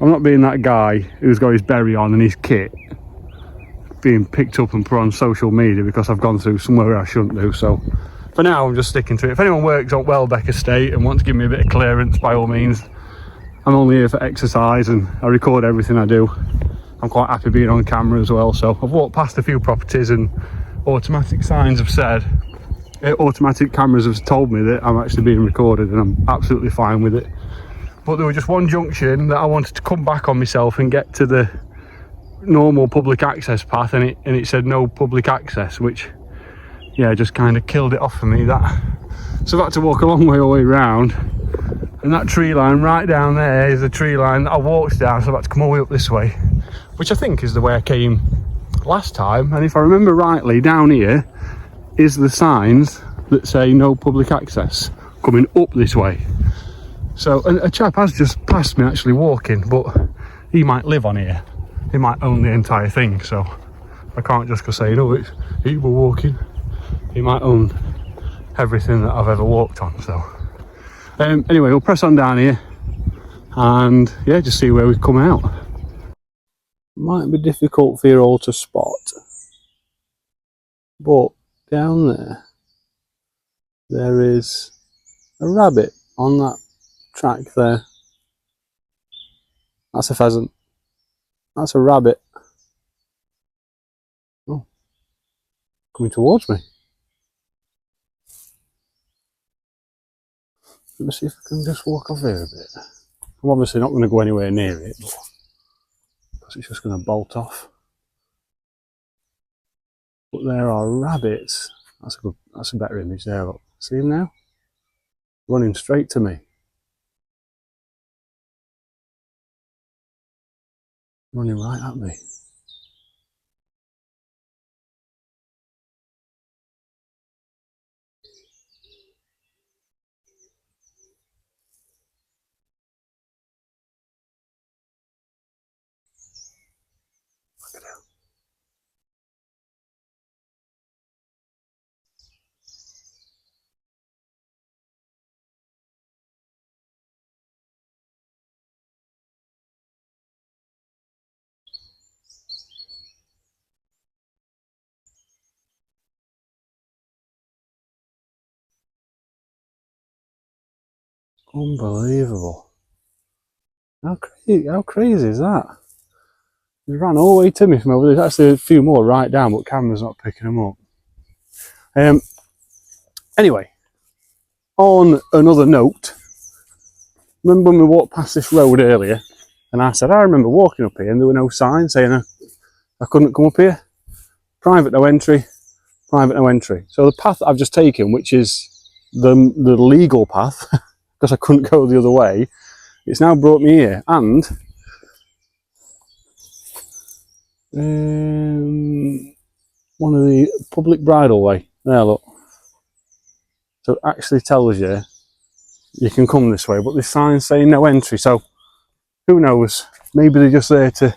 I'm not being that guy who's got his berry on and his kit being picked up and put on social media because I've gone through somewhere I shouldn't do. So for now, I'm just sticking to it. If anyone works on Welbeck Estate and wants to give me a bit of clearance, by all means, I'm only here for exercise and I record everything I do. I'm quite happy being on camera as well. So I've walked past a few properties and automatic signs have said, automatic cameras have told me that I'm actually being recorded, and I'm absolutely fine with it. But there was just one junction that I wanted to come back on myself and get to the normal public access path, and it said no public access, which, yeah, just kind of killed it off for me, that. So I've had to walk a long way all the way around, and that tree line right down there is the tree line that I walked down, so I've had to come all the way up this way, which I think is the way I came last time. And if I remember rightly, down here is the signs that say no public access coming up this way. So, and a chap has just passed me actually walking, but he might live on here. He might own the entire thing, so I can't just go say, no, it's he were walking. He might own everything that I've ever walked on. So anyway, we'll press on down here and yeah, just see where we come out. Might be difficult for you all to spot, but down there is a rabbit on that track there. That's a pheasant. That's a rabbit. Oh, coming towards me. Let me see if I can just walk off here a bit. I'm obviously not going to go anywhere near it, because it's just going to bolt off. But there are rabbits. That's a better image there. Look. See him now? Running straight to me. Running right at me. Look at him. Unbelievable. How crazy is that? He ran all the way to me from over there. There's actually a few more right down, but camera's not picking them up. Anyway, on another note, remember when we walked past this road earlier and I said I remember walking up here and there were no signs saying I couldn't come up here? Private no entry, private no entry. So the path that I've just taken, which is the legal path, because I couldn't go the other way, it's now brought me here. And one of the public bridle way. There, look. So it actually tells you can come this way, but this sign's saying no entry. So who knows? Maybe they're just there to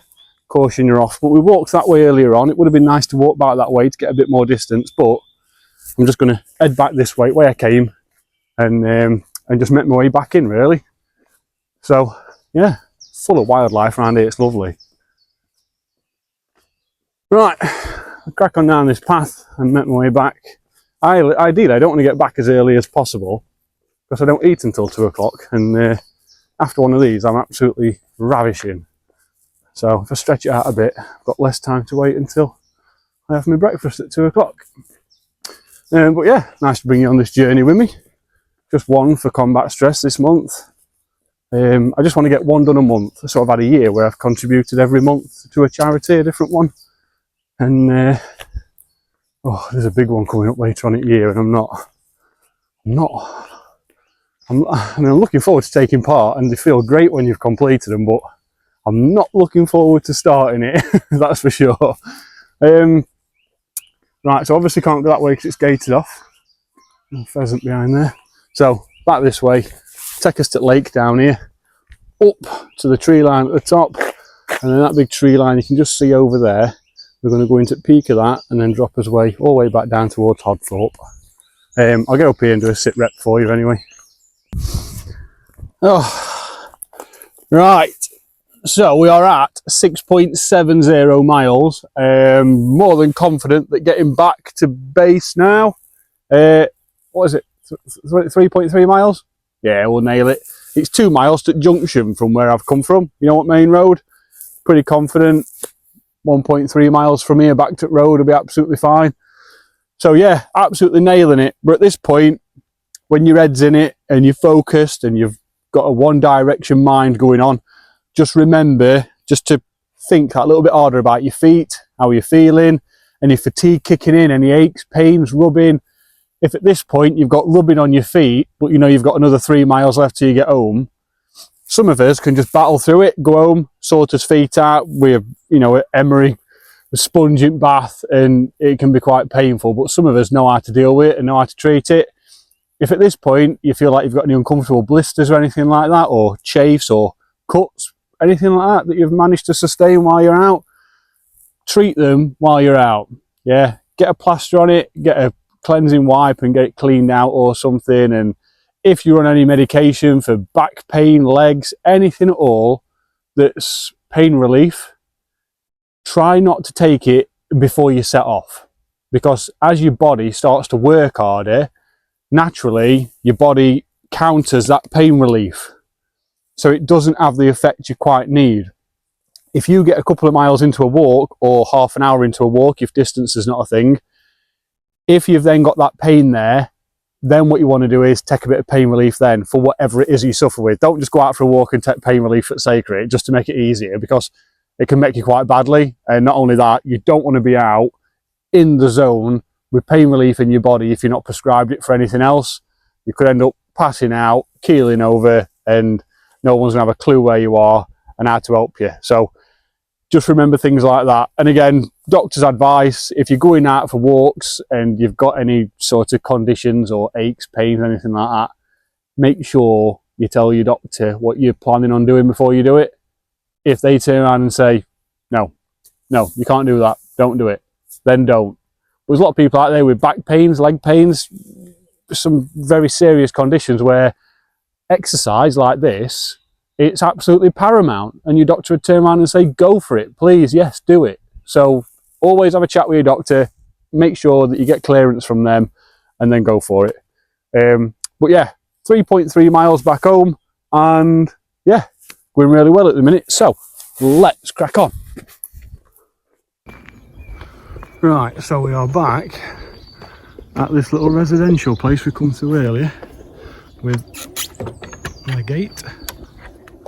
caution you off. But we walked that way earlier on. It would have been nice to walk back that way to get a bit more distance, but I'm just going to head back this way, where I came, and just make my way back in, really. So yeah, full of wildlife around here. It's lovely. Right, I'll crack on down this path and make my way back. Ideally, I don't want to get back as early as possible because I don't eat until 2 o'clock, and after one of these I'm absolutely ravishing. So if I stretch it out a bit, I've got less time to wait until I have my breakfast at 2 o'clock. But yeah, nice to bring you on this journey with me. Just one for combat stress this month. I just want to get one done a month. I sort of had a year where I've contributed every month to a charity, a different one. And oh, there's a big one coming up later on in the year, and I'm looking forward to taking part, and they feel great when you've completed them, but I'm not looking forward to starting it, that's for sure. Right, so obviously can't go that way because it's gated off. No pheasant behind there. So back this way, take us to the lake down here, up to the tree line at the top, and then that big tree line you can just see over there. We're going to go into the peak of that and then drop us way all the way back down towards Hodthorpe. I'll get up here and do a sit rep for you anyway. Oh, right. So we are at 6.70 miles. More than confident that getting back to base now. What is it? 3.3 miles? Yeah, we'll nail it. It's 2 miles to junction from where I've come from. You know what, main road? Pretty confident. 1.3 miles from here back to the road will be absolutely fine. So yeah, absolutely nailing it. But at this point, when your head's in it and you're focused and you've got a one direction mind going on, just remember just to think that little bit harder about your feet, how you're feeling, any fatigue kicking in, any aches, pains, rubbing. If at this point you've got rubbing on your feet, but you know you've got another 3 miles left till you get home, some of us can just battle through it, go home, sort his feet out with, you know, Emery, a sponging bath, and it can be quite painful, but some of us know how to deal with it and know how to treat it. If at this point you feel like you've got any uncomfortable blisters or anything like that, or chafes or cuts, anything like that you've managed to sustain while you're out, treat them while you're out. Yeah, get a plaster on it, get a cleansing wipe and get it cleaned out or something. And if you're on any medication for back pain, legs, anything at all that's pain relief, try not to take it before you set off, because as your body starts to work harder, naturally your body counters that pain relief, so it doesn't have the effect you quite need. If you get a couple of miles into a walk or half an hour into a walk, if distance is not a thing, if you've then got that pain there, then what you want to do is take a bit of pain relief then for whatever it is you suffer with. Don't just go out for a walk and take pain relief for the sake of it, just to make it easier, because it can make you quite badly. And not only that, you don't want to be out in the zone with pain relief in your body if you're not prescribed it for anything else. You could end up passing out, keeling over, and no one's gonna have a clue where you are and how to help you. So just remember things like that. And again, doctor's advice, if you're going out for walks and you've got any sort of conditions or aches, pains, anything like that, make sure you tell your doctor what you're planning on doing before you do it. If they turn around and say, no, you can't do that, don't do it, then don't. There's a lot of people out there with back pains, leg pains, some very serious conditions where exercise like this, it's absolutely paramount, and your doctor would turn around and say, go for it, please, yes, do it. So always have a chat with your doctor, make sure that you get clearance from them, and then go for it. But yeah, 3.3 miles back home, and yeah, going really well at the minute. So let's crack on. Right, so we are back at this little residential place we come to earlier with the gate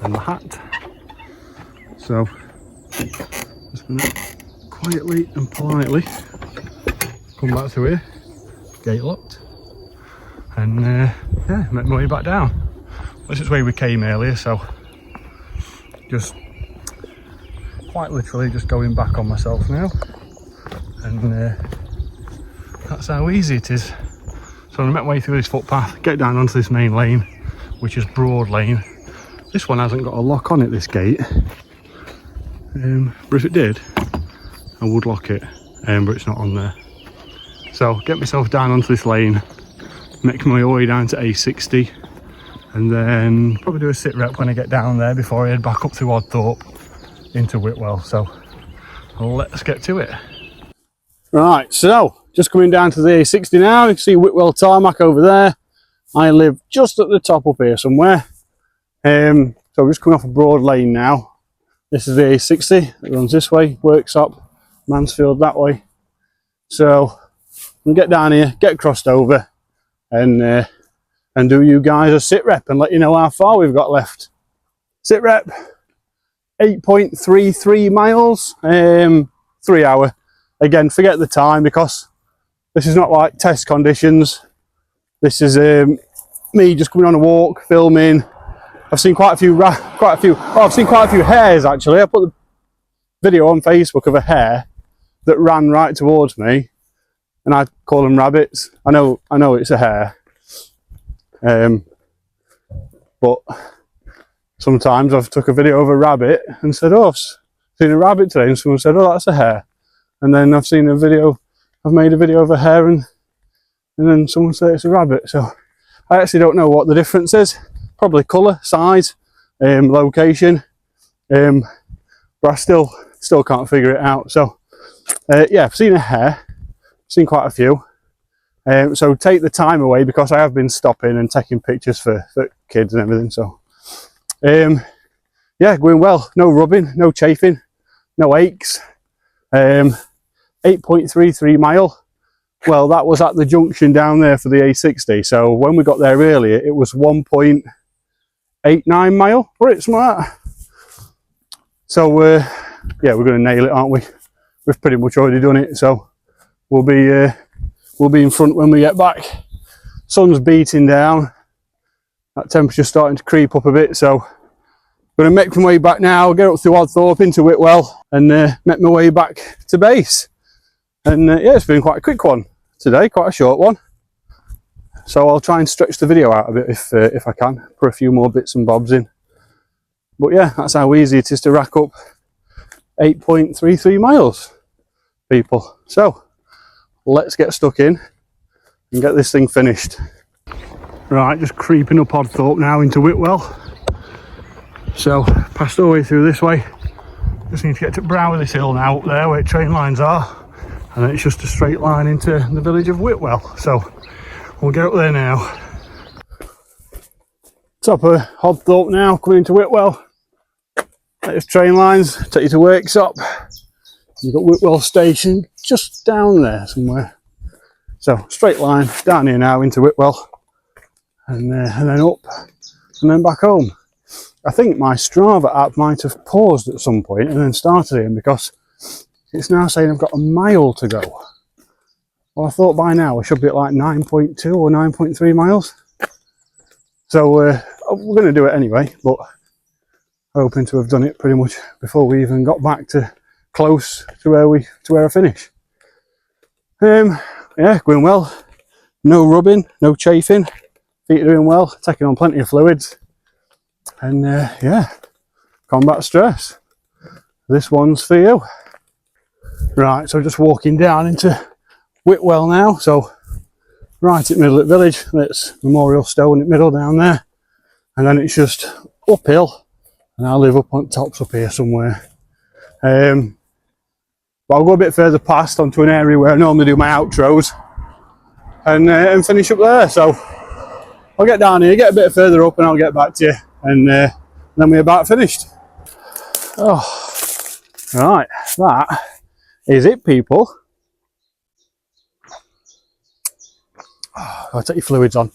and the hat. So just gonna quietly and politely come back through here, gate locked, and yeah, make my way back down. This is where we came earlier, so just quite literally just going back on myself now, and that's how easy it is. So I make my way through this footpath, get down onto this main lane, which is Broad Lane. This one hasn't got a lock on it, this gate, but if it did I would lock it, but it's not on there. So get myself down onto this lane, make my way down to A60, and then probably do a sit rep when I get down there before I head back up to Hodthorpe into Whitwell. So let's get to it. Right, so just coming down to the A60 now. You can see Whitwell tarmac over there. I live just at the top up here somewhere. So we're just coming off a Broad Lane now. This is the A60 that runs this way, Worksop, Mansfield that way. So we'll get down here, get crossed over, and do you guys a sit rep and let you know how far we've got left. Sit rep, 8.33 miles, 3 hour. Again, forget the time because this is not like test conditions. This is me just coming on a walk, filming. I've seen quite a few hares actually. I put the video on Facebook of a hare that ran right towards me, and I call them rabbits. I know it's a hare, but sometimes I've took a video of a rabbit and said, "Oh, I've seen a rabbit today," and someone said, "Oh, that's a hare." And then I've made a video of a hare, and then someone said it's a rabbit. So I actually don't know what the difference is. Probably colour, size, location, but I still can't figure it out. So yeah, I've seen a hare, seen quite a few. So take the time away because I have been stopping and taking pictures for kids and everything. So yeah, going well. No rubbing, no chafing, no aches. 8.33 mile. Well, that was at the junction down there for the A60. So when we got there earlier, it was 1.89 mile. Right, something like that. So yeah, we're going to nail it, aren't we? We've pretty much already done it. So we'll be in front when we get back. Sun's beating down. That temperature's starting to creep up a bit. So I'm going to make my way back now. Get up through Oddthorpe into Whitwell and make my way back to base. And yeah, it's been quite a quick one today, quite a short one. So I'll try and stretch the video out a bit if I can, put a few more bits and bobs in. But yeah, that's how easy it is to rack up 8.33 miles, people. So let's get stuck in and get this thing finished. Right, just creeping up Oddthorpe now into Whitwell. So passed all the way through this way. Just need to get to brow of this hill now, up there where train lines are. And then it's just a straight line into the village of Whitwell. So we'll get up there now. Top of Oddthorpe now, coming into Whitwell. There's train lines, take you to Worksop. You've got Whitwell station just down there somewhere. So straight line down here now into Whitwell. And then up and then back home. I think my Strava app might have paused at some point and then started again because it's now saying I've got a mile to go. Well, I thought by now I should be at like 9.2 or 9.3 miles. So we're going to do it anyway, but hoping to have done it pretty much before we even got back to close to where I finish. Yeah, going well. No rubbing, no chafing. Feet are doing well, taking on plenty of fluids. And yeah, combat stress. This one's for you. Right, so just walking down into Whitwell now. So right in the middle of the village, that's Memorial Stone in the middle down there. And then it's just uphill. And I live up on tops up here somewhere. But I'll go a bit further past onto an area where I normally do my outros. And finish up there. So I'll get down here, get a bit further up and I'll get back to you. And then we're about finished. Oh, right, that is it, people. Oh, I'll take your fluids on.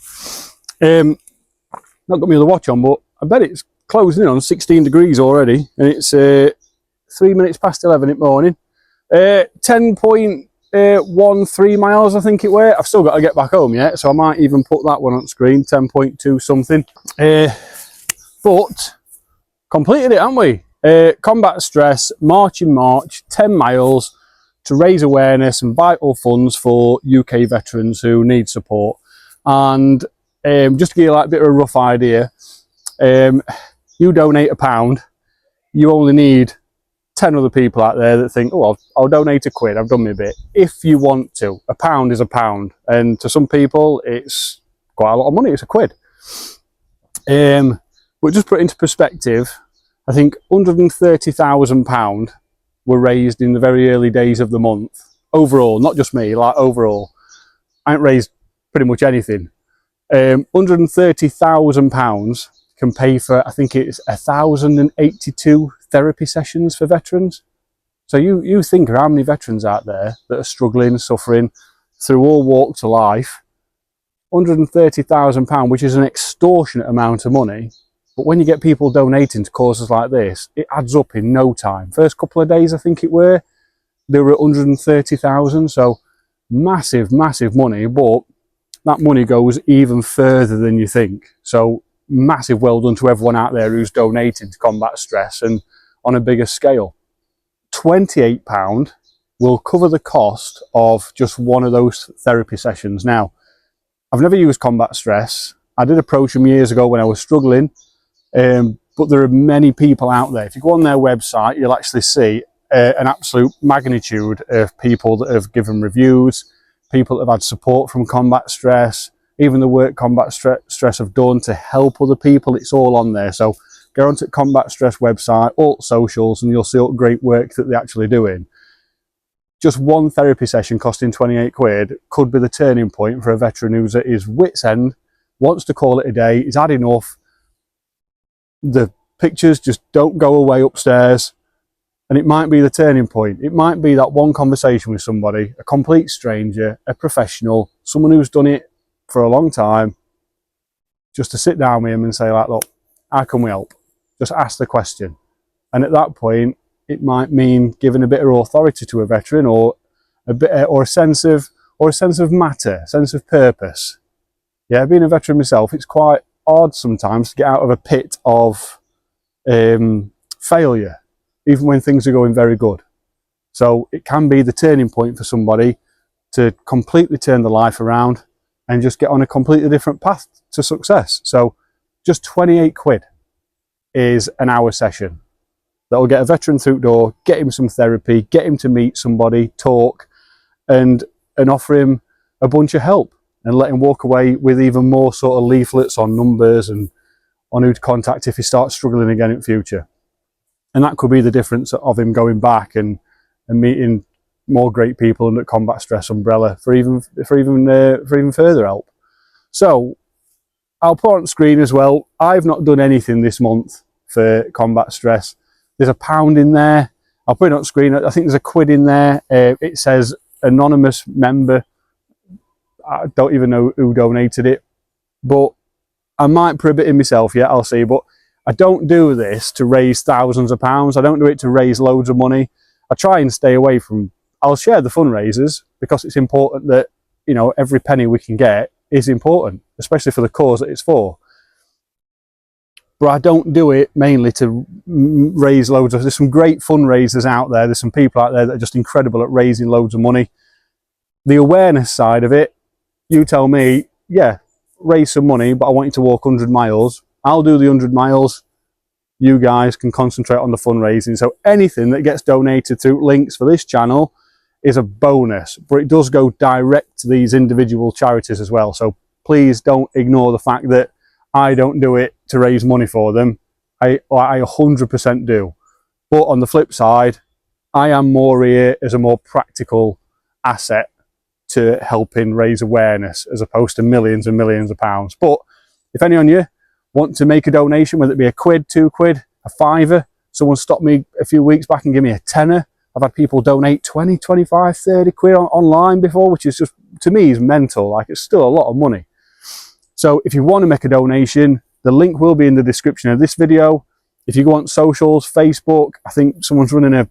Not got my other watch on, but I bet it's closing in on 16 degrees already, and it's 3 minutes past 11 in the morning. 10.13 miles, I think it were. I've still got to get back home yet, so I might even put that one on screen. 10.2 something. But completed it, haven't we? Combat stress, March in March, 10 miles to raise awareness and vital funds for UK veterans who need support. And just to give you like a bit of a rough idea, you donate £1, you only need 10 other people out there that think, oh, I'll donate £1, I've done my bit. If you want to, £1 is £1. And to some people, it's quite a lot of money, it's £1. But just put it into perspective, I think £130,000 were raised in the very early days of the month. Overall, not just me, like overall. I ain't raised pretty much anything. £130,000 can pay for, I think it's 1,082 therapy sessions for veterans. So you think of how many veterans out there that are struggling, suffering, through all walks of life. £130,000, which is an extortionate amount of money. But when you get people donating to causes like this, it adds up in no time. First couple of days, I think it were, they were at 130,000. So massive, massive money, but that money goes even further than you think. So massive well done to everyone out there who's donating to combat stress and on a bigger scale. £28 will cover the cost of just one of those therapy sessions. Now, I've never used combat stress. I did approach them years ago when I was struggling, but there are many people out there. If you go on their website, you'll actually see an absolute magnitude of people that have given reviews, people that have had support from combat stress, even the work combat stress have done to help other people. It's all on there. So go onto combat stress website, all socials, and you'll see all the great work that they're actually doing. Just one therapy session costing 28 quid could be the turning point for a veteran who's at his wit's end, wants to call it a day, he's had enough. The pictures just don't go away upstairs, and it might be the turning point. It might be that one conversation with somebody, a complete stranger, a professional, someone who's done it for a long time, just to sit down with him and say, like, look, how can we help? Just ask the question. And at that point, it might mean giving a bit of authority to a veteran, or a sense of matter, sense of purpose. Yeah, being a veteran myself, it's quite hard sometimes to get out of a pit of failure, even when things are going very good. So it can be the turning point for somebody to completely turn their life around and just get on a completely different path to success. So just 28 quid is an hour session that will get a veteran through the door, get him some therapy, get him to meet somebody, talk, and offer him a bunch of help, and let him walk away with even more sort of leaflets on numbers and on who to contact if he starts struggling again in future. And that could be the difference of him going back and meeting more great people under combat stress umbrella for even further help. So I'll put on screen as well. I've not done anything this month for combat stress. There's £1 in there. I'll put it on screen. I think there's £1 in there. It says anonymous member. I don't even know who donated it, but I might put a bit in myself. Yeah, I'll see. But I don't do this to raise thousands of pounds. I don't do it to raise loads of money. I try and stay away from. I'll share the fundraisers because it's important that, you know, every penny we can get is important, especially for the cause that it's for. But I don't do it mainly to raise loads of. There's some great fundraisers out there. There's some people out there that are just incredible at raising loads of money. The awareness side of it, you tell me, yeah, raise some money, but I want you to walk 100 miles. I'll do the 100 miles. You guys can concentrate on the fundraising. So anything that gets donated through links for this channel is a bonus, but it does go direct to these individual charities as well. So please don't ignore the fact that I don't do it to raise money for them. I 100% do. But on the flip side, I am more here as a more practical asset to helping raise awareness as opposed to millions and millions of pounds. But if any of you want to make a donation, whether it be £1, £2, a £5, someone stopped me a few weeks back and gave me a tenner. I've had people donate 20, 25, 30 quid online before, which is just, to me, is mental. Like, it's still a lot of money. So if you want to make a donation, the link will be in the description of this video. If you go on socials, Facebook, I think someone's running an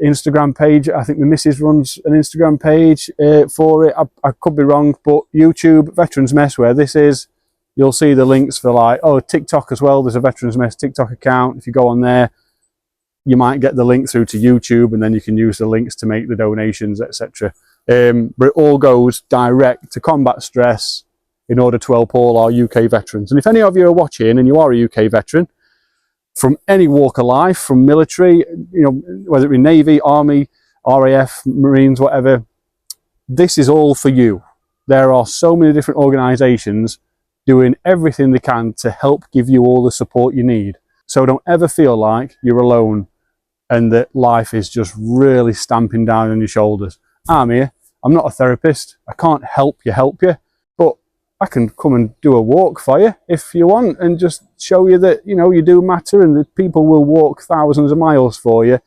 Instagram page. I think the missus runs an Instagram page for it. I could be wrong, but YouTube, Veterans Mess, where this is, you'll see the links for, like, oh, TikTok as well. There's a Veterans Mess TikTok account. If you go on there, you might get the link through to YouTube, and then you can use the links to make the donations, etc. But it all goes direct to combat stress in order to help all our UK veterans. And if any of you are watching and you are a UK veteran from any walk of life, from military, you know, whether it be Navy, Army, RAF, Marines, whatever, this is all for you. There are so many different organisations doing everything they can to help give you all the support you need. So don't ever feel like you're alone and that life is just really stamping down on your shoulders. I'm here. I'm not a therapist. I can't help you, but I can come and do a walk for you if you want, and just show you that, you know, you do matter, and that people will walk thousands of miles for you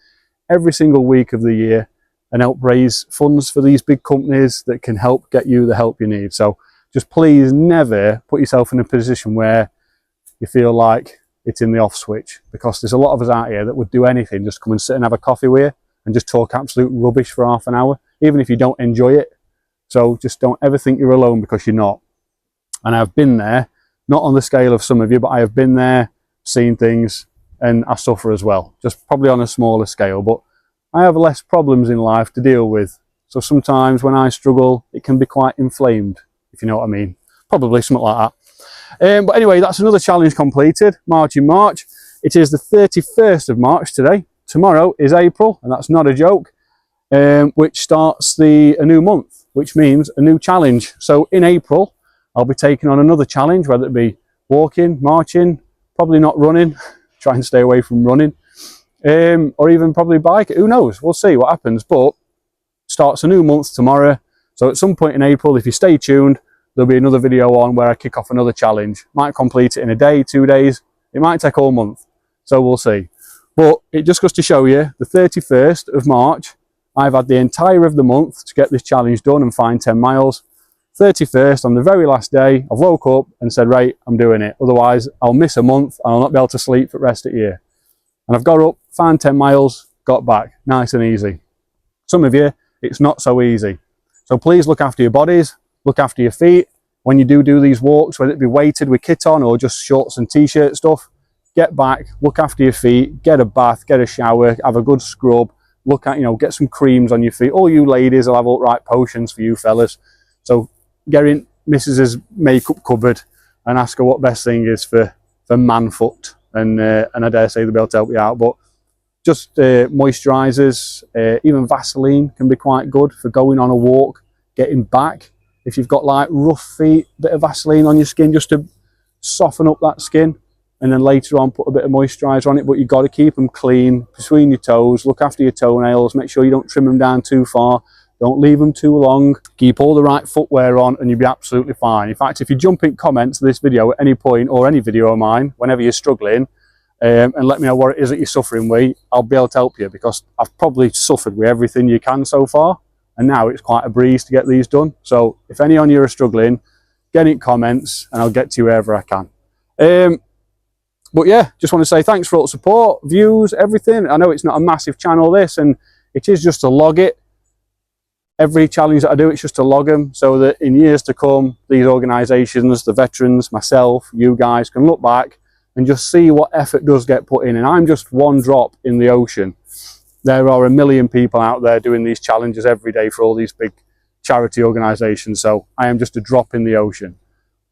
every single week of the year, and help raise funds for these big companies that can help get you the help you need. So just please never put yourself in a position where you feel like it's in the off switch, because there's a lot of us out here that would do anything just come and sit and have a coffee with you and just talk absolute rubbish for half an hour, even if you don't enjoy it. So just don't ever think you're alone, because you're not. And I've been there, not on the scale of some of you, but I have been there, seen things, and I suffer as well, just probably on a smaller scale. But I have less problems in life to deal with. So sometimes when I struggle, it can be quite inflamed, if you know what I mean. Probably something like that. But anyway, that's another challenge completed, March in March. It is the 31st of March today. Tomorrow is April, and that's not a joke, which starts a new month, which means a new challenge. So in April, I'll be taking on another challenge, whether it be walking, marching, probably not running, try and stay away from running, or even probably bike. Who knows? We'll see what happens. But starts a new month tomorrow. So at some point in April, if you stay tuned, there'll be another video on where I kick off another challenge. Might complete it in a day, 2 days. It might take all month. So we'll see. But it just goes to show you, the 31st of March, I've had the entire of the month to get this challenge done and find 10 miles. 31st, on the very last day, I've woke up and said, right, I'm doing it. Otherwise, I'll miss a month and I'll not be able to sleep for the rest of the year. And I've got up, found 10 miles, got back. Nice and easy. Some of you, it's not so easy. So please look after your bodies, look after your feet. When you do these walks, whether it be weighted with kit on or just shorts and t-shirt stuff, get back, look after your feet, get a bath, get a shower, have a good scrub, look at, get some creams on your feet. All you ladies will have all right potions for you fellas. So get in Mrs.'s makeup cupboard and ask her what best thing is for man foot. And I dare say they'll be able to help you out. But just moisturisers, even Vaseline can be quite good for going on a walk, getting back. If you've got like rough feet, a bit of Vaseline on your skin just to soften up that skin, and then later on put a bit of moisturiser on it. But you've got to keep them clean between your toes, look after your toenails, make sure you don't trim them down too far, don't leave them too long, keep all the right footwear on, and you'll be absolutely fine. In fact, if you jump in comments to this video at any point, or any video of mine, whenever you're struggling, and let me know what it is that you're suffering with, I'll be able to help you, because I've probably suffered with everything you can so far, and now it's quite a breeze to get these done. So if any on you are struggling, get in comments and I'll get to you wherever I can. But yeah, just want to say thanks for all the support, views, everything. I know it's not a massive channel, this, and it is just to log it. Every challenge that I do, it's just to log them, so that in years to come, these organisations, the veterans, myself, you guys can look back and just see what effort does get put in. And I'm just one drop in the ocean. There are a million people out there doing these challenges every day for all these big charity organisations. So I am just a drop in the ocean.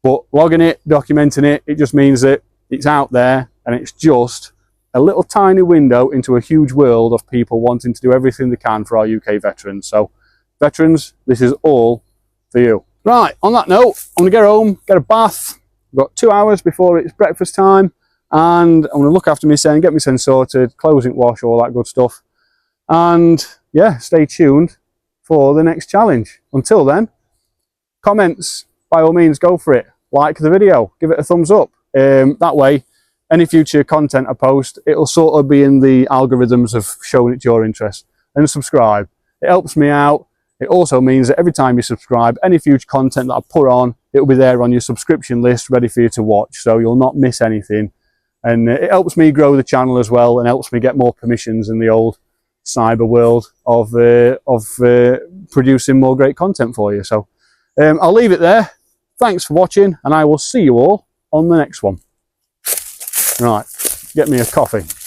But logging it, documenting it, it just means that it's out there, and it's just a little tiny window into a huge world of people wanting to do everything they can for our UK veterans. So veterans, this is all for you. Right, on that note, I'm going to get home, get a bath. I've got 2 hours before it's breakfast time, and I'm going to look after my son, get my son sorted, closing wash, all that good stuff. And yeah, stay tuned for the next challenge. Until then, comments, by all means, go for it. Like the video, give it a thumbs up. That way, any future content I post, it'll sort of be in the algorithms of showing it to your interest. And subscribe. It helps me out. It also means that every time you subscribe, any future content that I put on, it'll be there on your subscription list, ready for you to watch. So you'll not miss anything. And it helps me grow the channel as well, and helps me get more permissions in the old cyber world of producing more great content for you. So I'll leave it there. Thanks for watching, and I will see you all on the next one. Right, get me a coffee.